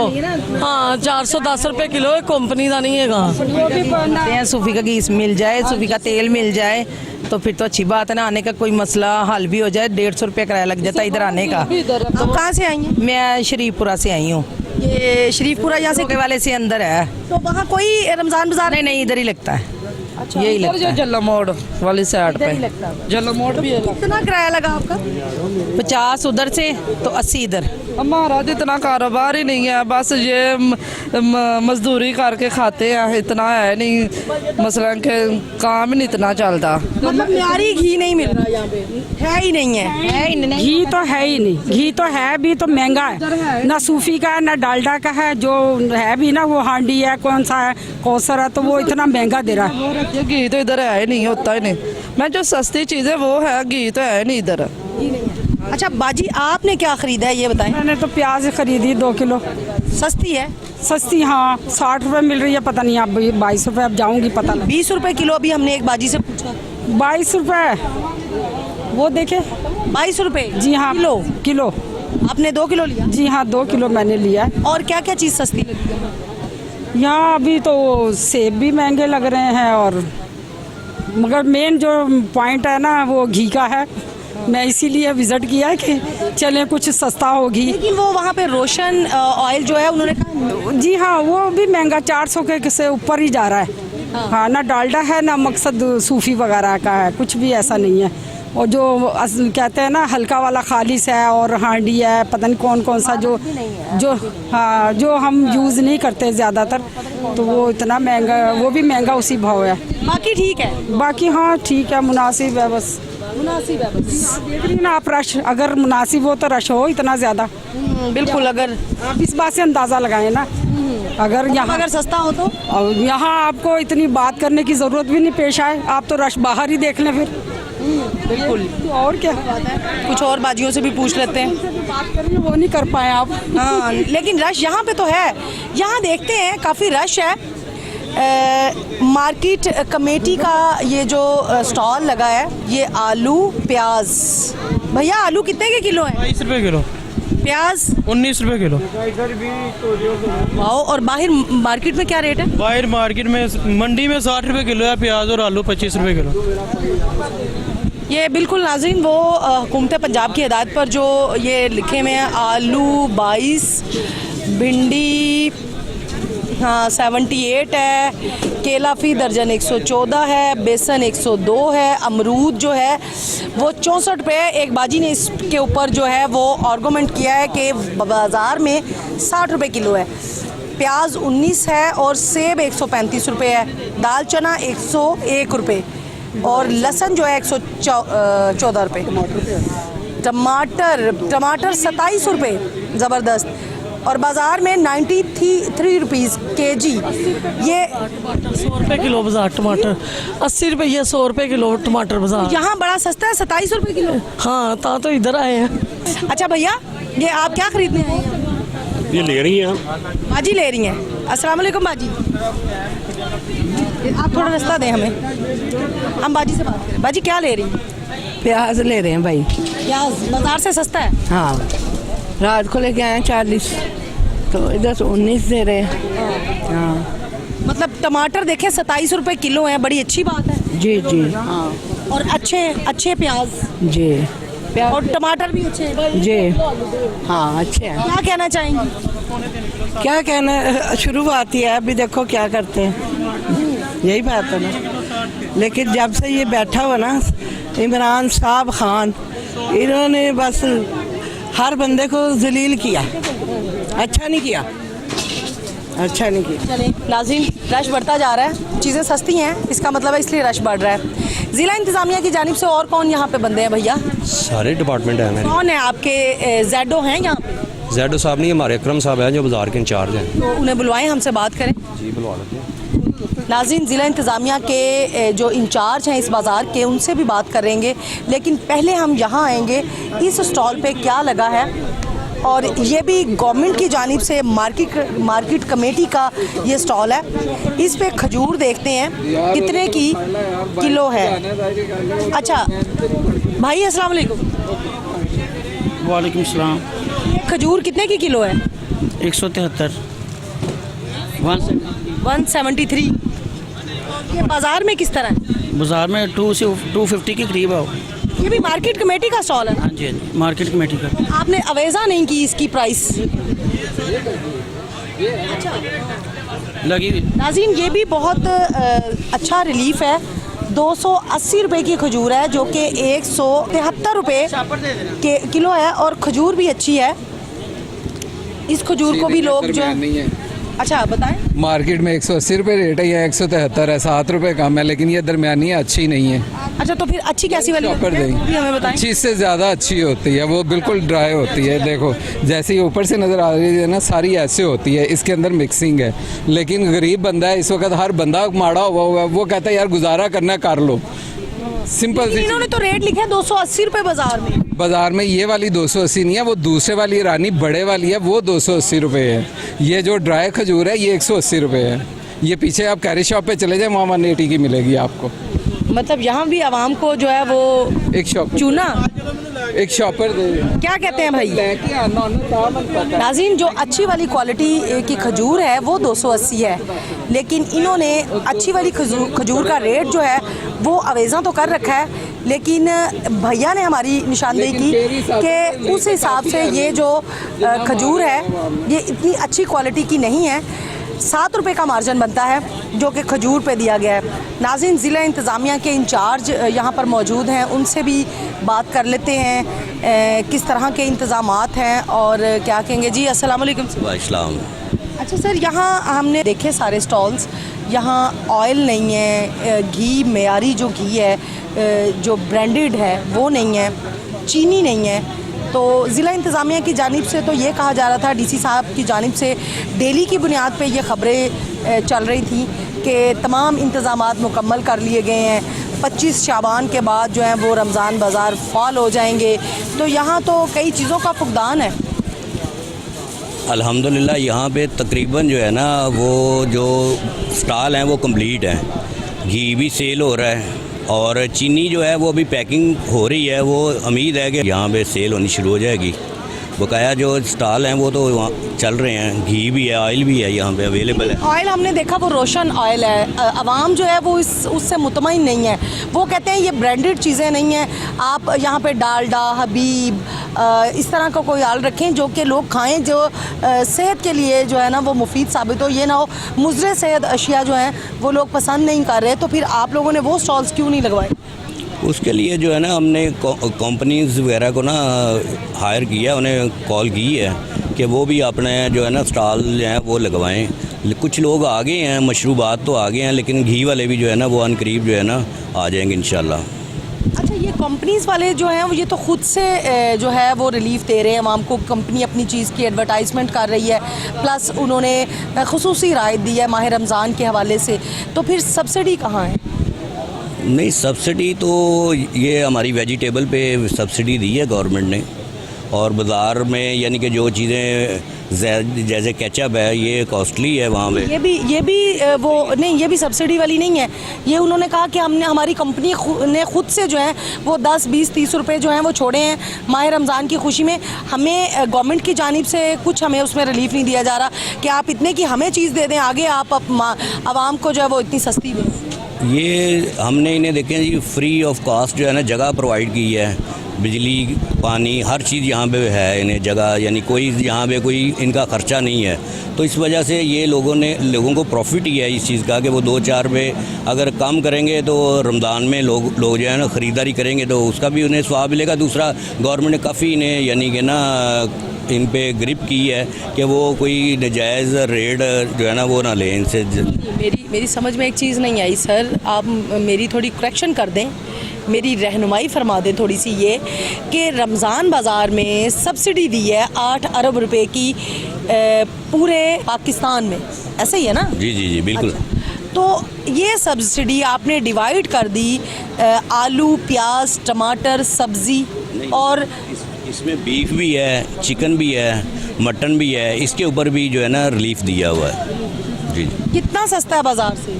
हाँ, 410 रुपये किलो, कंपनी का नहीं है। सूफी का घी मिल जाए, सूफी का तेल मिल जाए तो फिर तो अच्छी बात है ना। आने का कोई मसला हल भी हो जाए। 150 रुपये किराया लग जाता है इधर आने का। आप कहाँ से आई हैं? मैं शरीफपुरा से आई हूँ। ये शरीफपुरा यहाँ से के वाले से अंदर है। तो वहाँ कोई रमज़ान बाजार? नहीं नहीं, इधर ही लगता है। अच्छा, यही लगता है, जल्ला मोड़ वाली साइड पे। जल्ला मोड़ भी है। कितना किराया लगा आपका? 50 उधर से तो 80 इधर। हमारा तो इतना कारोबार ही नहीं है, बस ये मजदूरी करके खाते हैं, इतना है नहीं। मसलन के काम ही नहीं इतना चलता। मतलब म्यारी घी नहीं मिल रहा यहाँ पे, है ही नहीं है। घी तो है ही नहीं, घी तो है भी तो महंगा है, ना सूफी का है ना डालडा का है। जो है भी ना वो हांडी है, कौन सा है, कौसर है, तो वो इतना महंगा दे रहा है। ये घी तो इधर है ही नहीं, होता ही नहीं। मैं जो सस्ती चीज़ है वो है, घी तो है नहीं इधर। अच्छा बाजी, आपने क्या खरीदा है ये बताएं? मैंने तो प्याज खरीदी 2 किलो। सस्ती है? सस्ती, हाँ, 60 रुपये मिल रही है, पता नहीं अब 22 रुपये अब जाऊँगी पता नहीं। 20 रुपये किलो अभी हमने एक बाजी से पूछा। 22 रुपये, वो देखे 22 रुपये? जी हाँ, किलो। आपने 2 किलो लिया? जी हाँ, 2 किलो मैंने लिया है। और क्या क्या चीज़ सस्ती लगी है? यहाँ अभी तो सेब भी महंगे लग रहे हैं, और मगर मेन जो पॉइंट है ना वो घी का है। मैं इसीलिए विज़िट किया है कि चलें कुछ सस्ता हो घी। लेकिन वो वहाँ पे रोशन ऑयल जो है उन्होंने कहा। जी हाँ, वो भी महंगा 400 के से ऊपर ही जा रहा है। हाँ, ना डालडा है ना मकसद सूफी वगैरह का है, कुछ भी ऐसा नहीं है। और जो कहते हैं ना हल्का वाला खालिस है और हांडी है, पता नहीं कौन कौन सा जो हाँ जो हम यूज़ नहीं करते ज़्यादातर, तो वो इतना महंगा, वो भी महंगा उसी भाव है। बाकी ठीक है? बाकी हाँ ठीक है, मुनासिब है बस। मुनासिब है बस। देख रही हैं ना आप, रश अगर मुनासिब हो तो रश हो इतना ज़्यादा। बिल्कुल, अगर आप इस बात से अंदाज़ा लगाएं ना, अगर यहाँ अगर सस्ता हो तो और यहाँ आपको इतनी बात करने की ज़रूरत भी नहीं पेश आए, आप तो रश बाहर ही देख लें फिर। बिल्कुल। तो और क्या, कुछ और बाजियों से भी पूछ लेते हैं। बात करेंगे वो नहीं कर पाए आप। हाँ, लेकिन रश यहाँ पे तो है। यहाँ देखते हैं काफ़ी रश है। मार्केट कमेटी का ये जो स्टॉल लगा है, ये आलू प्याज। भैया आलू कितने के किलो हैं? 22 रुपये किलो। प्याज 19 रुपये किलो। वाओ। और बाहर मार्केट में क्या रेट है? बाहर मार्केट में मंडी में 60 रुपये किलो है प्याज, और आलू 25 रुपये किलो। ये बिल्कुल नाज़रीन वो हुकूमत पंजाब की हिदायत पर जो ये लिखे हुए हैं, आलू 22, भिंडी हाँ 78 है, केला फी दर्जन 114 है, बेसन 102 है, अमरूद जो है वो 64 रुपये। एक बाजी ने इसके ऊपर जो है वो आर्गूमेंट किया है कि बाज़ार में 60 रुपये किलो है। प्याज 19 है और सेब 135 रुपये है। दाल चना 101 रुपये और लहसुन जो है 114 रुपये। टमाटर 27 रुपये, ज़बरदस्त। और बाज़ार में 93 रुपीज़ केजी। ये 100 रुपये किलो बाजार टमाटर, 80 रुपये 100 रुपये किलो टमाटर बाजार। यहाँ बड़ा सस्ता है, 27 रुपये किलो। हाँ तो इधर आए हैं। अच्छा भैया, ये आप क्या खरीदने आए हैं? ये ले रही हैं बाजी ले रही हैं। अस्सलाम वालेकुम बाजी, आप थोड़ा रास्ता दें हमें, हम बाजी से बात करें। बाजी क्या ले रही हैं? प्याज ले रहे हैं भाई। प्याज बाजार से सस्ता है? हाँ, रात को लेके आए 40, तो इधर से 19 दे रहे हैं। हाँ मतलब टमाटर देखे 27 रुपये किलो है, बड़ी अच्छी बात है। जी जी। और अच्छे प्याज जी, प्याज और टमाटर भी अच्छे हैं। जी हाँ अच्छे हैं। क्या कहना चाहेंगे? क्या कहना, शुरुआत ही है, अभी देखो क्या करते हैं, यही बात है ना। लेकिन जब से ये बैठा हुआ ना इमरान साहब खान, इन्होंने बस हर बंदे को जलील किया, अच्छा नहीं किया, अच्छा नहीं किया। चले नाज़रीन, रश बढ़ता जा रहा है, चीज़ें सस्ती हैं, इसका मतलब है इसलिए रश बढ़ रहा है। ज़िला इंतज़ामिया की जानिब से और कौन यहाँ पे बंदे हैं भैया? सारे डिपार्टमेंट हैं मेरे। कौन है आपके ZO हैं यहाँ पे? ZO साहब नहीं, हमारे अकरम साहब हैं जो बाज़ार के इंचार्ज हैं। तो उन्हें बुलवाएं, हमसे बात करें। जी बुलवा लेते हैं। नाज़रीन, ज़िला इंतज़ामिया के जो इंचार्ज हैं इस बाज़ार के, उनसे भी बात करेंगे। लेकिन पहले हम यहाँ आएंगे, इस स्टॉल पे क्या लगा है, और ये भी गवर्नमेंट की जानिब से मार्केट कमेटी का ये स्टॉल है। इस पे खजूर देखते हैं कितने की किलो है। अच्छा भाई, अस्सलाम वालेकुम। वालेकुम सलाम। खजूर कितने की किलो है? 173। 173। ये बाज़ार में किस तरह है? बाजार में 2 से 250 के करीब है। ये भी मार्केट कमेटी का स्टॉल है? हाँ जी, मार्केट कमेटी का। आपने अवेज़ा नहीं की इसकी प्राइस? लगी। नाज़रीन, ये भी बहुत अच्छा रिलीफ है। 280 रुपए की खजूर है जो कि 173 रुपये के किलो है, और खजूर भी अच्छी है। इस खजूर को भी लोग जो अच्छा बताएं। मार्केट में 180 रुपये रेट है, या 173 है, 7 रुपये कम है, लेकिन ये दरमियानी है, अच्छी नहीं है। अच्छा, तो फिर अच्छी कैसी वाली चॉपर देंगे, हमें बताएं। अच्छी से ज़्यादा अच्छी होती है, वो बिल्कुल ड्राई होती है। देखो जैसे ये ऊपर से नज़र आ रही है ना, सारी ऐसे होती है, इसके अंदर मिक्सिंग है। लेकिन गरीब बंदा है इस वक्त, हर बंदा माड़ा हुआ है, वो कहता है यार गुजारा करना कर लो, सिंपल सी। इन्होंने तो रेट लिखा है 280 रुपये बाजार में। बाजार में ये वाली 280 नहीं है, वो दूसरे वाली रानी बड़े वाली है, वो 280 रुपये है। ये जो ड्राई खजूर है ये 180 रुपये है। ये पीछे आप कैरी शॉप पे चले जाए, वहाँ 180 की मिलेगी आपको। मतलब यहाँ भी आवाम को जो है वो एक शॉप चूना, एक शॉपर दे। क्या कहते हैं भाई? नाज़रीन, जो अच्छी वाली क्वालिटी की खजूर है वो 280 है, लेकिन इन्होंने अच्छी वाली खजूर का रेट जो है वो अवेज़ा तो कर रखा है, लेकिन भैया ने हमारी निशानदेही की कि उस हिसाब से ये जो खजूर है ये इतनी अच्छी क्वालिटी की नहीं है। 7 रुपये का मार्जिन बनता है जो कि खजूर पे दिया गया है। नाज़रीन, ज़िला इंतज़ामिया के इंचार्ज यहाँ पर मौजूद हैं, उनसे भी बात कर लेते हैं किस तरह के इंतज़ामात हैं और क्या कहेंगे। जी अस्सलाम वालेकुम। वालेकुम। अच्छा सर, यहाँ हमने देखे सारे स्टॉल्स, यहाँ ऑयल नहीं है, घी मेयारी जो घी है जो ब्रांडेड है वो नहीं है, चीनी नहीं है। तो ज़िला इंतज़ामिया की जानिब से तो ये कहा जा रहा था, डीसी साहब की जानिब से डेली की बुनियाद पे ये ख़बरें चल रही थी कि तमाम इंतज़ामात मुकम्मल कर लिए गए हैं, 25 शाबान के बाद जो है वो रमज़ान बाज़ार फ़ाल हो जाएंगे। तो यहाँ तो कई चीज़ों का फुकदान है। अल्हम्दुलिल्लाह यहाँ पे तकरीबन जो है ना वो जो स्टॉल हैं वो कंप्लीट हैं, घी भी सेल हो रहा है और चीनी जो है वो अभी पैकिंग हो रही है। वो उम्मीद है कि यहाँ पे सेल होनी शुरू हो जाएगी। बकाया जो स्टॉल हैं वो तो वहाँ चल रहे हैं, घी भी है, ऑयल भी है यहाँ पे अवेलेबल है। ऑयल हमने देखा वो रोशन ऑयल है, आवाम जो है वो उससे मुतमईन नहीं है। वो कहते हैं ये ब्रांडेड चीज़ें नहीं हैं, आप यहाँ पे डालडा, हबीब, इस तरह का कोई ऑयल रखें जो कि लोग खाएं, जो सेहत के लिए जो है ना वो मुफीद साबित हो। ये ना हो मुज़र सेहत अशिया जो हैं वो लोग पसंद नहीं कर रहे, तो फिर आप लोगों ने वो स्टॉल्स क्यों नहीं लगवाए? उसके लिए जो है ना हमने कंपनीज़ वगैरह को ना हायर किया, उन्हें कॉल की है कि वो भी अपने जो है ना स्टॉल जो हैं वो लगवाएं। कुछ लोग आ गए हैं, मशरूबात तो आ गए हैं, लेकिन घी वाले भी जो है ना वो अनकरीब जो है ना आ जाएंगे इंशाल्लाह। अच्छा, ये कंपनीज़ वाले जो हैं ये तो ख़ुद से जो है वो रिलीफ दे रहे हैं आवाम को, कंपनी अपनी चीज़ की एडवर्टाइजमेंट कर रही है, प्लस उन्होंने खुसूसी रायत दी है माह रमज़ान के हवाले से, तो फिर सब्सिडी कहाँ है? नहीं, सब्सिडी तो ये हमारी वेजिटेबल पे सब्सिडी दी है गवर्नमेंट ने, और बाज़ार में यानी कि जो चीज़ें जैसे केचप है ये कॉस्टली है वहाँ पे। ये भी वो नहीं, ये भी सब्सिडी वाली नहीं है। ये उन्होंने कहा कि हमने हमारी कंपनी ने खुद से जो है वो 10, 20, 30 रुपए जो हैं वो छोड़े हैं माह रमज़ान की खुशी में। हमें गवर्नमेंट की जानिब से कुछ हमें उसमें रिलीफ नहीं दिया जा रहा कि आप इतने की हमें चीज़ दे दें, आगे आप आवाम को जो है वो इतनी सस्ती दें। ये हमने इन्हें देखें जी फ्री ऑफ कॉस्ट जो है ना जगह प्रोवाइड की है, बिजली, पानी, हर चीज़ यहाँ पे है इन्हें जगह, यानी कोई यहाँ पे कोई इनका ख़र्चा नहीं है। तो इस वजह से ये लोगों को प्रॉफिट ही है इस चीज़ का कि वो 2-4 रुपये अगर कम करेंगे तो रमज़ान में लोग जो है ना ख़रीदारी करेंगे तो उसका भी उन्हें स्वाब मिलेगा। दूसरा, गवर्नमेंट ने काफ़ी इन्हें यानी कि ना इन पे ग्रिप की है कि वो कोई नजायज़ रेट जो है ना वो ना लें इनसे। मेरी समझ में एक चीज़ नहीं आई सर, आप मेरी थोड़ी करेक्शन कर दें, मेरी रहनुमाई फरमा दें थोड़ी सी, ये कि रमज़ान बाज़ार में सब्सिडी दी है 8 अरब रुपए की पूरे पाकिस्तान में, ऐसा ही है ना? जी जी जी बिल्कुल। अच्छा, तो ये सब्सिडी आपने डिवाइड कर दी आलू, प्याज, टमाटर, सब्ज़ी, और इसमें बीफ भी है, चिकन भी है, मटन भी है, इसके ऊपर भी जो है ना रिलीफ दिया हुआ है। जी। कितना सस्ता है बाज़ार से?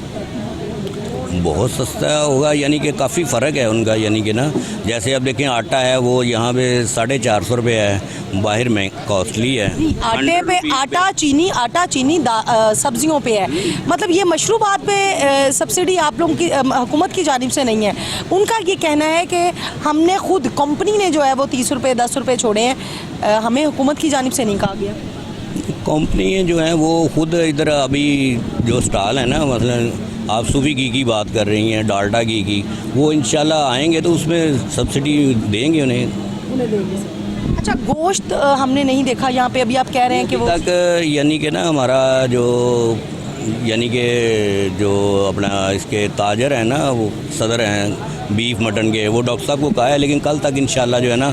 बहुत सस्ता होगा, यानी कि काफ़ी फ़र्क है उनका, यानी कि ना जैसे अब देखें आटा है वो यहाँ पे 450 रुपये है, बाहर में कॉस्टली है। आटे पे आटा चीनी सब्जियों पे है, मतलब ये मशरूबात पे सब्सिडी आप लोगों की हुकूमत की जानिब से नहीं है। उनका ये कहना है कि हमने खुद कंपनी ने जो है वो 30 रुपये 10 रुपये छोड़े हैं, हमें हुकूमत की जानिब से नहीं कहा गया। कंपनी जो है वो खुद इधर अभी जो स्टॉल है ना, मतलब आप सूफी घी की बात कर रही हैं, डालडा घी की, वो इंशाल्लाह आएंगे तो उसमें सब्सिडी देंगे उन्हें। अच्छा, गोश्त हमने नहीं देखा यहाँ पे, अभी आप कह रहे हैं कि वो तक यानी कि ना हमारा जो यानी कि जो अपना इसके ताजर हैं ना, वो सदर हैं बीफ मटन के, वो डॉक्टर साहब को कहा है, लेकिन कल तक इंशाल्लाह जो है ना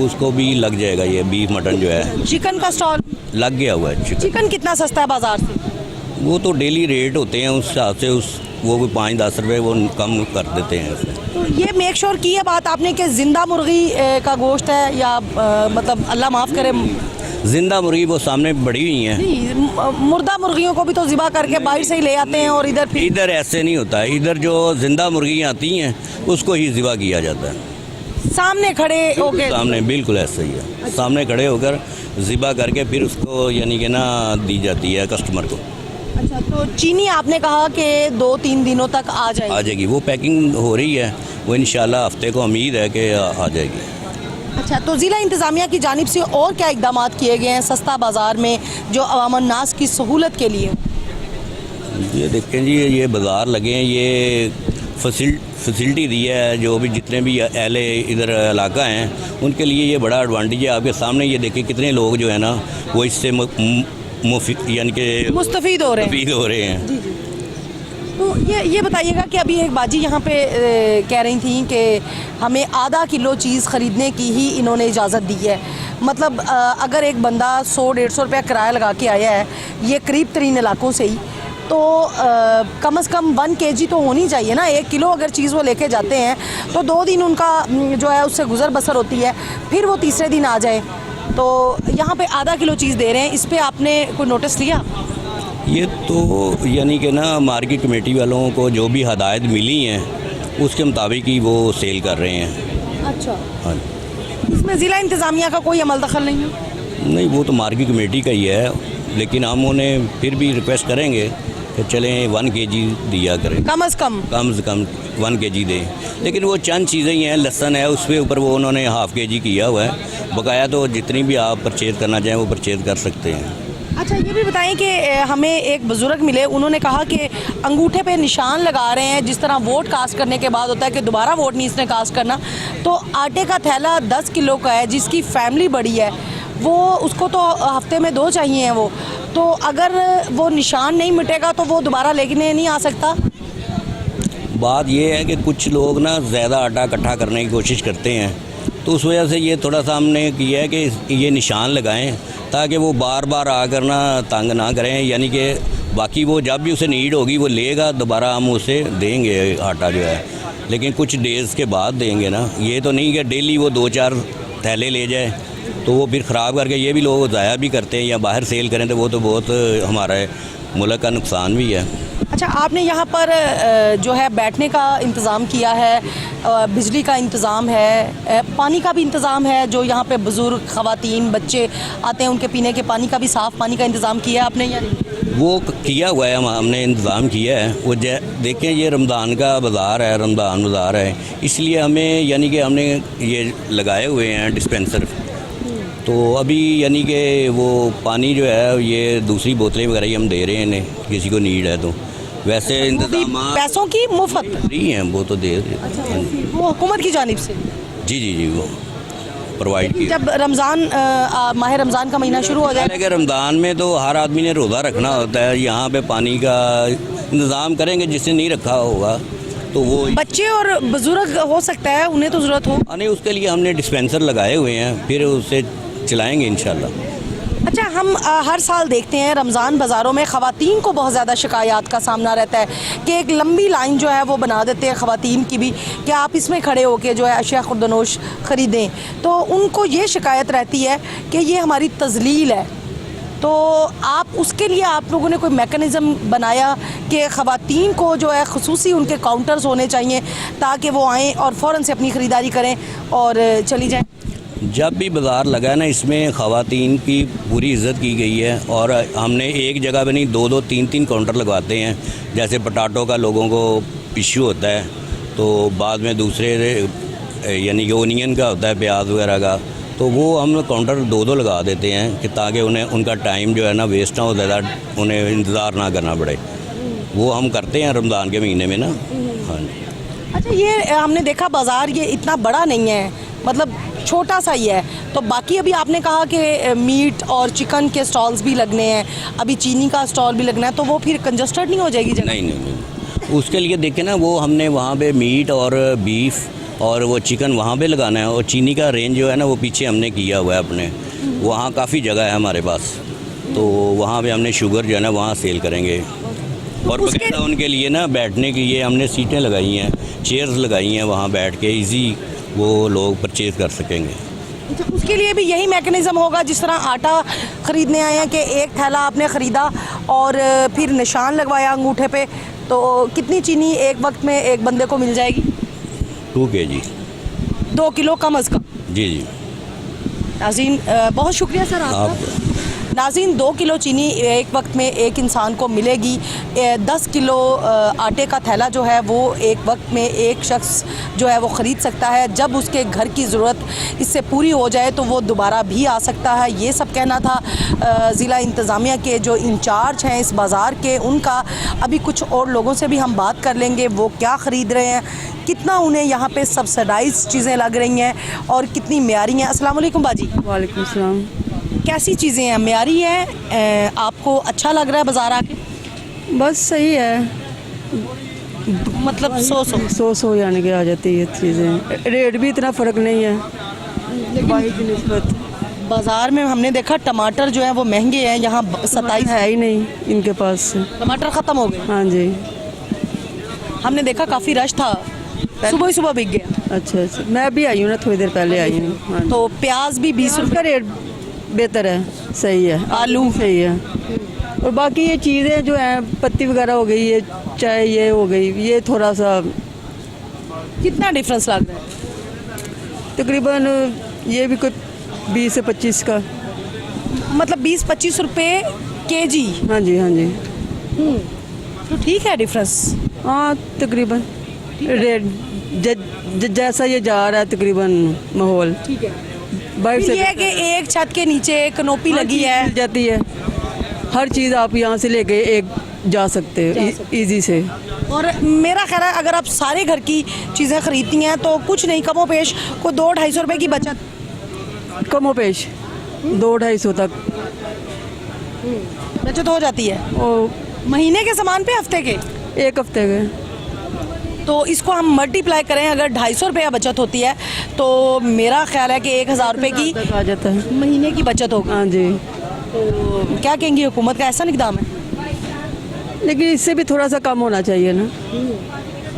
उसको भी लग जाएगा ये बीफ मटन जो है। चिकन का स्टॉल लग गया हुआ है। चिकन कितना सस्ता है बाज़ार से? वो तो डेली रेट होते हैं, उस हिसाब से वो भी 5-10 रुपये वो कम कर देते हैं उसमें। तो ये मेक श्योर की है बात आपने कि ज़िंदा मुर्गी का गोश्त है या मतलब अल्लाह माफ़ करे ज़िंदा मुर्गी वो सामने बड़ी हुई हैं। मुर्दा मुर्गियों को भी तो ज़िबा करके बाहर से ही ले आते हैं, और इधर ऐसे नहीं होता है। इधर जो ज़िंदा मुर्गियाँ आती हैं उसको ही ज़िबा किया जाता है, सामने खड़े होकर। सामने बिल्कुल ऐसा ही है, सामने खड़े होकर ज़िबा करके फिर उसको यानी कि ना दी जाती है कस्टमर को। अच्छा, तो चीनी आपने कहा कि 2-3 दिनों तक आ जाएगी? वो पैकिंग हो रही है, वो इंशाल्लाह हफ्ते को उम्मीद है कि आ जाएगी। अच्छा, तो ज़िला इंतज़ामिया की जानिब से और क्या इक़दाम किए गए हैं सस्ता बाज़ार में जो अवाम नास की सहूलत के लिए? ये देखें जी, ये बाज़ार लगे हैं, ये फैसिलिटी दी है, जो भी जितने भी अहले इधर इलाका हैं उनके लिए ये बड़ा एडवांटेज है। आपके सामने ये देखिए कितने लोग जो है ना वो इससे यानी कि मुस्तफ़ीद हो रहे हैं। जी जी। तो ये बताइएगा कि अभी एक बाजी यहाँ पे कह रही थी कि हमें आधा किलो चीज़ ख़रीदने की ही इन्होंने इजाज़त दी है। मतलब अगर एक बंदा 100-150 रुपया किराया लगा के आया है ये करीब तरीन इलाकों से ही, तो कम से कम 1 kg तो होनी चाहिए ना। 1 किलो अगर चीज़ वो लेके जाते हैं तो 2 दिन उनका जो है उससे गुजर बसर होती है, फिर वो तीसरे दिन आ जाए। तो यहाँ पे आधा किलो चीज़ दे रहे हैं, इस पर आपने कोई नोटिस लिया? ये तो यानी कि ना मार्केट कमेटी वालों को जो भी हदायत मिली हैं उसके मुताबिक ही वो सेल कर रहे हैं। अच्छा, हाँ, इसमें ज़िला इंतज़ामिया का कोई अमल दखल नहीं है? नहीं, वो तो मार्केट कमेटी का ही है, लेकिन हम उन्हें फिर भी रिक्वेस्ट करेंगे कि चलें 1 kg दिया करें, कम से कम 1 kg दें। लेकिन वो चंद चीज़ें ही हैं, लहसुन है उसके ऊपर वो उन्होंने 1/2 kg किया हुआ है। बकाया तो जितनी भी आप परचेज़ करना चाहें वो परचेज़ कर सकते हैं। अच्छा, ये भी बताएं कि हमें एक बुज़ुर्ग मिले, उन्होंने कहा कि अंगूठे पे निशान लगा रहे हैं, जिस तरह वोट कास्ट करने के बाद होता है कि दोबारा वोट नहीं इसने कास्ट करना। तो आटे का थैला 10 किलो का है, जिसकी फैमिली बड़ी है वो उसको तो हफ्ते में 2 चाहिए हैं वो, तो अगर वो निशान नहीं मिटेगा तो वो दोबारा लेने नहीं आ सकता। बात ये है कि कुछ लोग ना ज़्यादा आटा इकट्ठा करने की कोशिश करते हैं, तो उस वजह से ये थोड़ा सा हमने किया है कि ये निशान लगाएं ताकि वो बार बार आकर ना तंग ना करें। यानी कि बाकी वो जब भी उसे नीड होगी वो लेगा, दोबारा हम उसे देंगे आटा जो है, लेकिन कुछ डेज़ के बाद देंगे ना। ये तो नहीं कि डेली वो 2-4 थैले ले जाए तो वो फिर ख़राब करके ये भी लोग ज़ाया भी करते हैं या बाहर सेल करें, तो वो तो बहुत हमारे मुल्क का नुकसान भी है। अच्छा, आपने यहाँ पर जो है बैठने का इंतज़ाम किया है, बिजली का इंतज़ाम है, पानी का भी इंतज़ाम है, जो यहाँ पे बुज़ुर्ग ख़वातीन बच्चे आते हैं उनके पीने के पानी का भी, साफ़ पानी का इंतज़ाम किया है आपने या नहीं? वो किया हुआ है, हमने इंतज़ाम किया है। वो देखें ये रमज़ान का बाज़ार है, रमज़ान बाज़ार है, इसलिए हमें यानी कि हमने ये लगाए हुए हैं डिस्पेंसर। तो अभी यानी कि वो पानी जो है ये दूसरी बोतलें वगैरह ही हम दे रहे हैं इन्हें, किसी को नीड है तो। वैसे इंतजाम पैसों की मुफ्त फ्री हैं, वो तो दे रहे हैं, वो हुकूमत की जानिब से। जी वो प्रोवाइड किया। जब रमज़ान माह रमज़ान का महीना शुरू हो जाए, रमज़ान में तो हर आदमी ने रोज़ा रखना होता है, यहाँ पे पानी का इंतज़ाम करेंगे, जिसने नहीं रखा होगा तो वो बच्चे और बुजुर्ग हो सकता है उन्हें तो ज़रूरत हो। नहीं, उसके लिए हमने डिस्पेंसर लगाए हुए हैं, फिर उससे चलाएंगे इंशाल्लाह। अच्छा, हम हर साल देखते हैं रमज़ान बाज़ारों में ख़वातीन को बहुत ज़्यादा शिकायत का सामना रहता है कि एक लंबी लाइन जो है वो बना देते हैं ख़वातीन की भी कि आप इसमें खड़े होकर जो है अशिया खुर्दनोश ख़रीदें, तो उनको ये शिकायत रहती है कि ये हमारी तज़लील है। तो आप उसके लिए आप लोगों ने कोई मेकनिज़म बनाया कि ख़वातीन को जो है ख़ुसूसी उनके काउंटर्स होने चाहिए ताकि वो आएँ और फ़ौरन से अपनी ख़रीदारी करें और चली जाएँ? जब भी बाज़ार लगा है ना, इसमें ख़वातीन की पूरी इज़्ज़त की गई है और हमने एक जगह पे नहीं 2-2, 3-3 काउंटर लगवाते हैं। जैसे पटाटो का लोगों को इशू होता है तो बाद में दूसरे यानी कि ओनियन का होता है, प्याज वगैरह का, तो वो हम काउंटर 2-2 लगा देते हैं कि ताकि उन्हें उनका टाइम जो है ना वेस्ट ना हो, ज़्यादा उन्हें इंतज़ार ना करना पड़े। वो हम करते हैं रमज़ान के महीने में ना। हाँ जी। अच्छा, ये हमने देखा बाज़ार ये इतना बड़ा नहीं है, मतलब छोटा सा ही है, तो बाकी अभी आपने कहा कि मीट और चिकन के स्टॉल्स भी लगने हैं, अभी चीनी का स्टॉल भी लगना है, तो वो फिर कंजस्टेड नहीं हो जाएगी जगह? नहीं, उसके लिए देखें ना, वो हमने वहाँ पे मीट और बीफ और वो चिकन वहाँ पे लगाना है, और चीनी का रेंज जो है ना वो पीछे हमने किया हुआ है अपने, वहाँ काफ़ी जगह है हमारे पास, तो वहाँ पे हमने शुगर जो है ना वहाँ सेल करेंगे। और बकायदा उनके लिए ना बैठने के लिए हमने सीटें लगाई हैं, चेयर्स लगाई हैं, वहाँ बैठ के इजी वो लोग परचेज़ कर सकेंगे। अच्छा, उसके लिए भी यही मैकेनिज़्म होगा जिस तरह आटा ख़रीदने आए हैं कि एक थैला आपने ख़रीदा और फिर निशान लगवाया अंगूठे पे, तो कितनी चीनी एक वक्त में एक बंदे को मिल जाएगी? 2 kg 2 किलो कम अज़ कम। जी। नाज़रीन, बहुत शुक्रिया सर आपका। नाज़रीन, 2 किलो चीनी एक वक्त में एक इंसान को मिलेगी। 10 किलो आटे का थैला जो है वो एक वक्त में एक शख्स जो है वो ख़रीद सकता है। जब उसके घर की ज़रूरत इससे पूरी हो जाए तो वो दोबारा भी आ सकता है। ये सब कहना था ज़िला इंतज़ामिया के जो इंचार्ज हैं इस बाज़ार के, उनका। अभी कुछ और लोगों से भी हम बात कर लेंगे, वो क्या ख़रीद रहे हैं, कितना उन्हें यहाँ पे सब्सिडाइज चीज़ें लग रही हैं और कितनी म्यारी हैं। अस्सलाम वालेकुम बाजी। वालेकुम सलाम। कैसी चीज़ें हैं, म्यारी हैं, आपको अच्छा लग रहा है बाज़ार आके? बस सही है, मतलब 100 यानी कि आ जाती है चीज़ें। रेट भी इतना फ़र्क नहीं है बाहर की निस्बत। बाजार में हमने देखा टमाटर जो है वो महंगे हैं, यहाँ 27 है ही नहीं इनके पास। टमाटर ख़त्म हो गए। हाँ जी, हमने देखा काफ़ी रश था, सुबह ही सुबह बिक गया। अच्छा, मैं अभी आई हूँ ना, थोड़ी देर पहले आई हूँ। हाँ, तो प्याज भी 20 रुपये का रेट बेहतर है, सही है। आलू सही है, और बाकी ये चीज़ें जो हैं पत्ती वगैरह हो गई, ये चाय ये हो गई, ये थोड़ा सा। कितना डिफरेंस लग रहा है? तकरीबन ये भी कोई 20 से 25 का, मतलब 20-25 रुपये केजी। हाँ जी, हाँ जी। तो ठीक है डिफरेंस। हाँ तकरीबन रेट जैसा ये जा रहा है तकरीबन माहौल ठीक है। बाहर से ये है कि एक छत के नीचे कनोपी लगी है, मिल जाती है, हर चीज़ आप यहाँ से लेके एक जा सकते हो इजी से। और मेरा ख्याल है अगर आप सारे घर की चीज़ें खरीदती हैं तो कुछ नहीं, कमो पेश को 200-250 रुपये की बचत, कमो पेश 200-250 तक बचत हो जाती है। और महीने के सामान पे हफ्ते के? एक हफ्ते के। तो इसको हम मल्टीप्लाई करें, अगर 250 रुपया बचत होती है तो मेरा ख्याल है कि 1000 रुपये की आ जाता है महीने की बचत होगी। हाँ जी। तो क्या कहेंगी, हुकूमत का ऐसा इक़दाम है? लेकिन इससे भी थोड़ा सा कम होना चाहिए ना,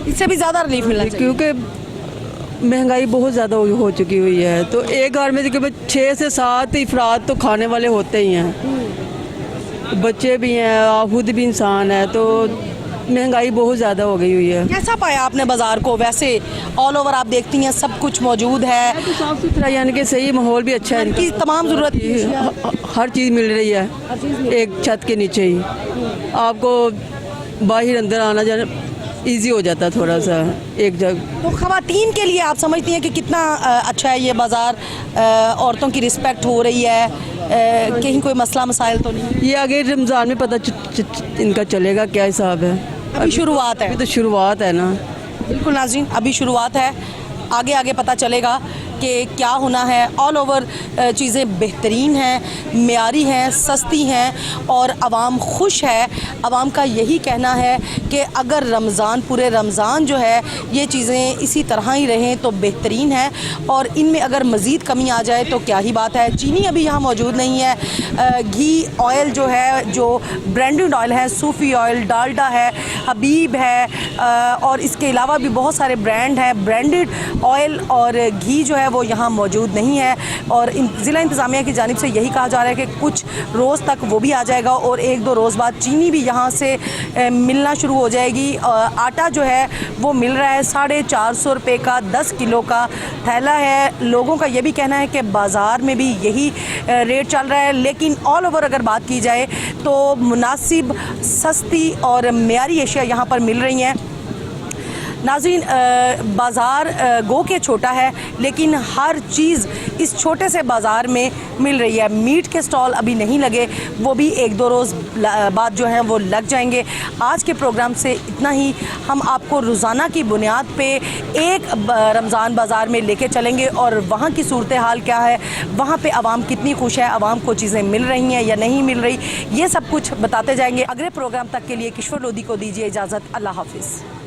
इससे भी ज़्यादा रिलीफ मिलना चाहिए, क्योंकि महंगाई बहुत ज़्यादा हो चुकी हुई है। तो एक घर में तकरीबन 6 से 7 अफराद तो खाने वाले होते ही हैं, बच्चे भी हैं, आप खुद भी इंसान है, तो महंगाई बहुत ज़्यादा हो गई हुई है। कैसा पाया आपने बाज़ार को? वैसे ऑल ओवर आप देखती हैं सब कुछ मौजूद है, तो साफ़ सुथरा, यानी कि सही माहौल भी अच्छा है, इनकी तमाम ज़रूरत की हर चीज़ मिल रही है एक छत के नीचे ही। आपको बाहर अंदर आना जाना इजी हो जाता है थोड़ा सा एक जगह। तो ख़वातीन के लिए आप समझती हैं कि कितना अच्छा है ये बाज़ार? औरतों की रिस्पेक्ट हो रही है, कहीं कोई मसला मसाइल तो नहीं? ये आगे रमज़ान में पता इनका चलेगा क्या हिसाब है। अभी शुरुआत है, अभी तो शुरुआत है ना। बिल्कुल नाज़रीन, अभी शुरुआत है, आगे आगे पता चलेगा कि क्या होना है। ऑल ओवर चीज़ें बेहतरीन हैं, मेयारी हैं, सस्ती हैं और आवाम खुश है। आवाम का यही कहना है कि अगर रमज़ान, पूरे रमज़ान जो है ये चीज़ें इसी तरह ही रहें तो बेहतरीन है, और इनमें अगर मज़ीद कमी आ जाए तो क्या ही बात है। चीनी अभी यहाँ मौजूद नहीं है। घी ऑयल जो है, जो ब्रांडेड ऑयल है, सूफ़ी ऑयल, डालडा है, हबीब है, और इसके अलावा भी बहुत सारे ब्रांड हैं। ब्रांडेड ऑयल और घी जो है वो यहाँ मौजूद नहीं है, और ज़िला इंतज़ामिया की जानिब से यही कहा जा रहा है कि कुछ रोज़ तक वो भी आ जाएगा, और 1-2 रोज़ बाद चीनी भी यहाँ से मिलना शुरू हो जाएगी। आटा जो है वो मिल रहा है 450 रुपये का 10 किलो का थैला है। लोगों का ये भी कहना है कि बाज़ार में भी यही रेट चल रहा है, लेकिन ऑल ओवर अगर बात की जाए तो मुनासिब, सस्ती और मेयारी अशिया यहाँ पर मिल रही हैं। नाज़रीन, बाज़ार गो के छोटा है, लेकिन हर चीज़ इस छोटे से बाज़ार में मिल रही है। मीट के स्टॉल अभी नहीं लगे, वो भी 1-2 रोज़ बाद जो हैं वो लग जाएंगे। आज के प्रोग्राम से इतना ही। हम आपको रोज़ाना की बुनियाद पे एक रमज़ान बाज़ार में लेके चलेंगे, और वहाँ की सूरत हाल क्या है, वहाँ पे आवाम कितनी खुश है, आवाम को चीज़ें मिल रही हैं या नहीं मिल रही, ये सब कुछ बताते जाएंगे। अगले प्रोग्राम तक के लिए किश्वर लोधी को दीजिए इजाज़त। अल्लाह हाफिज़।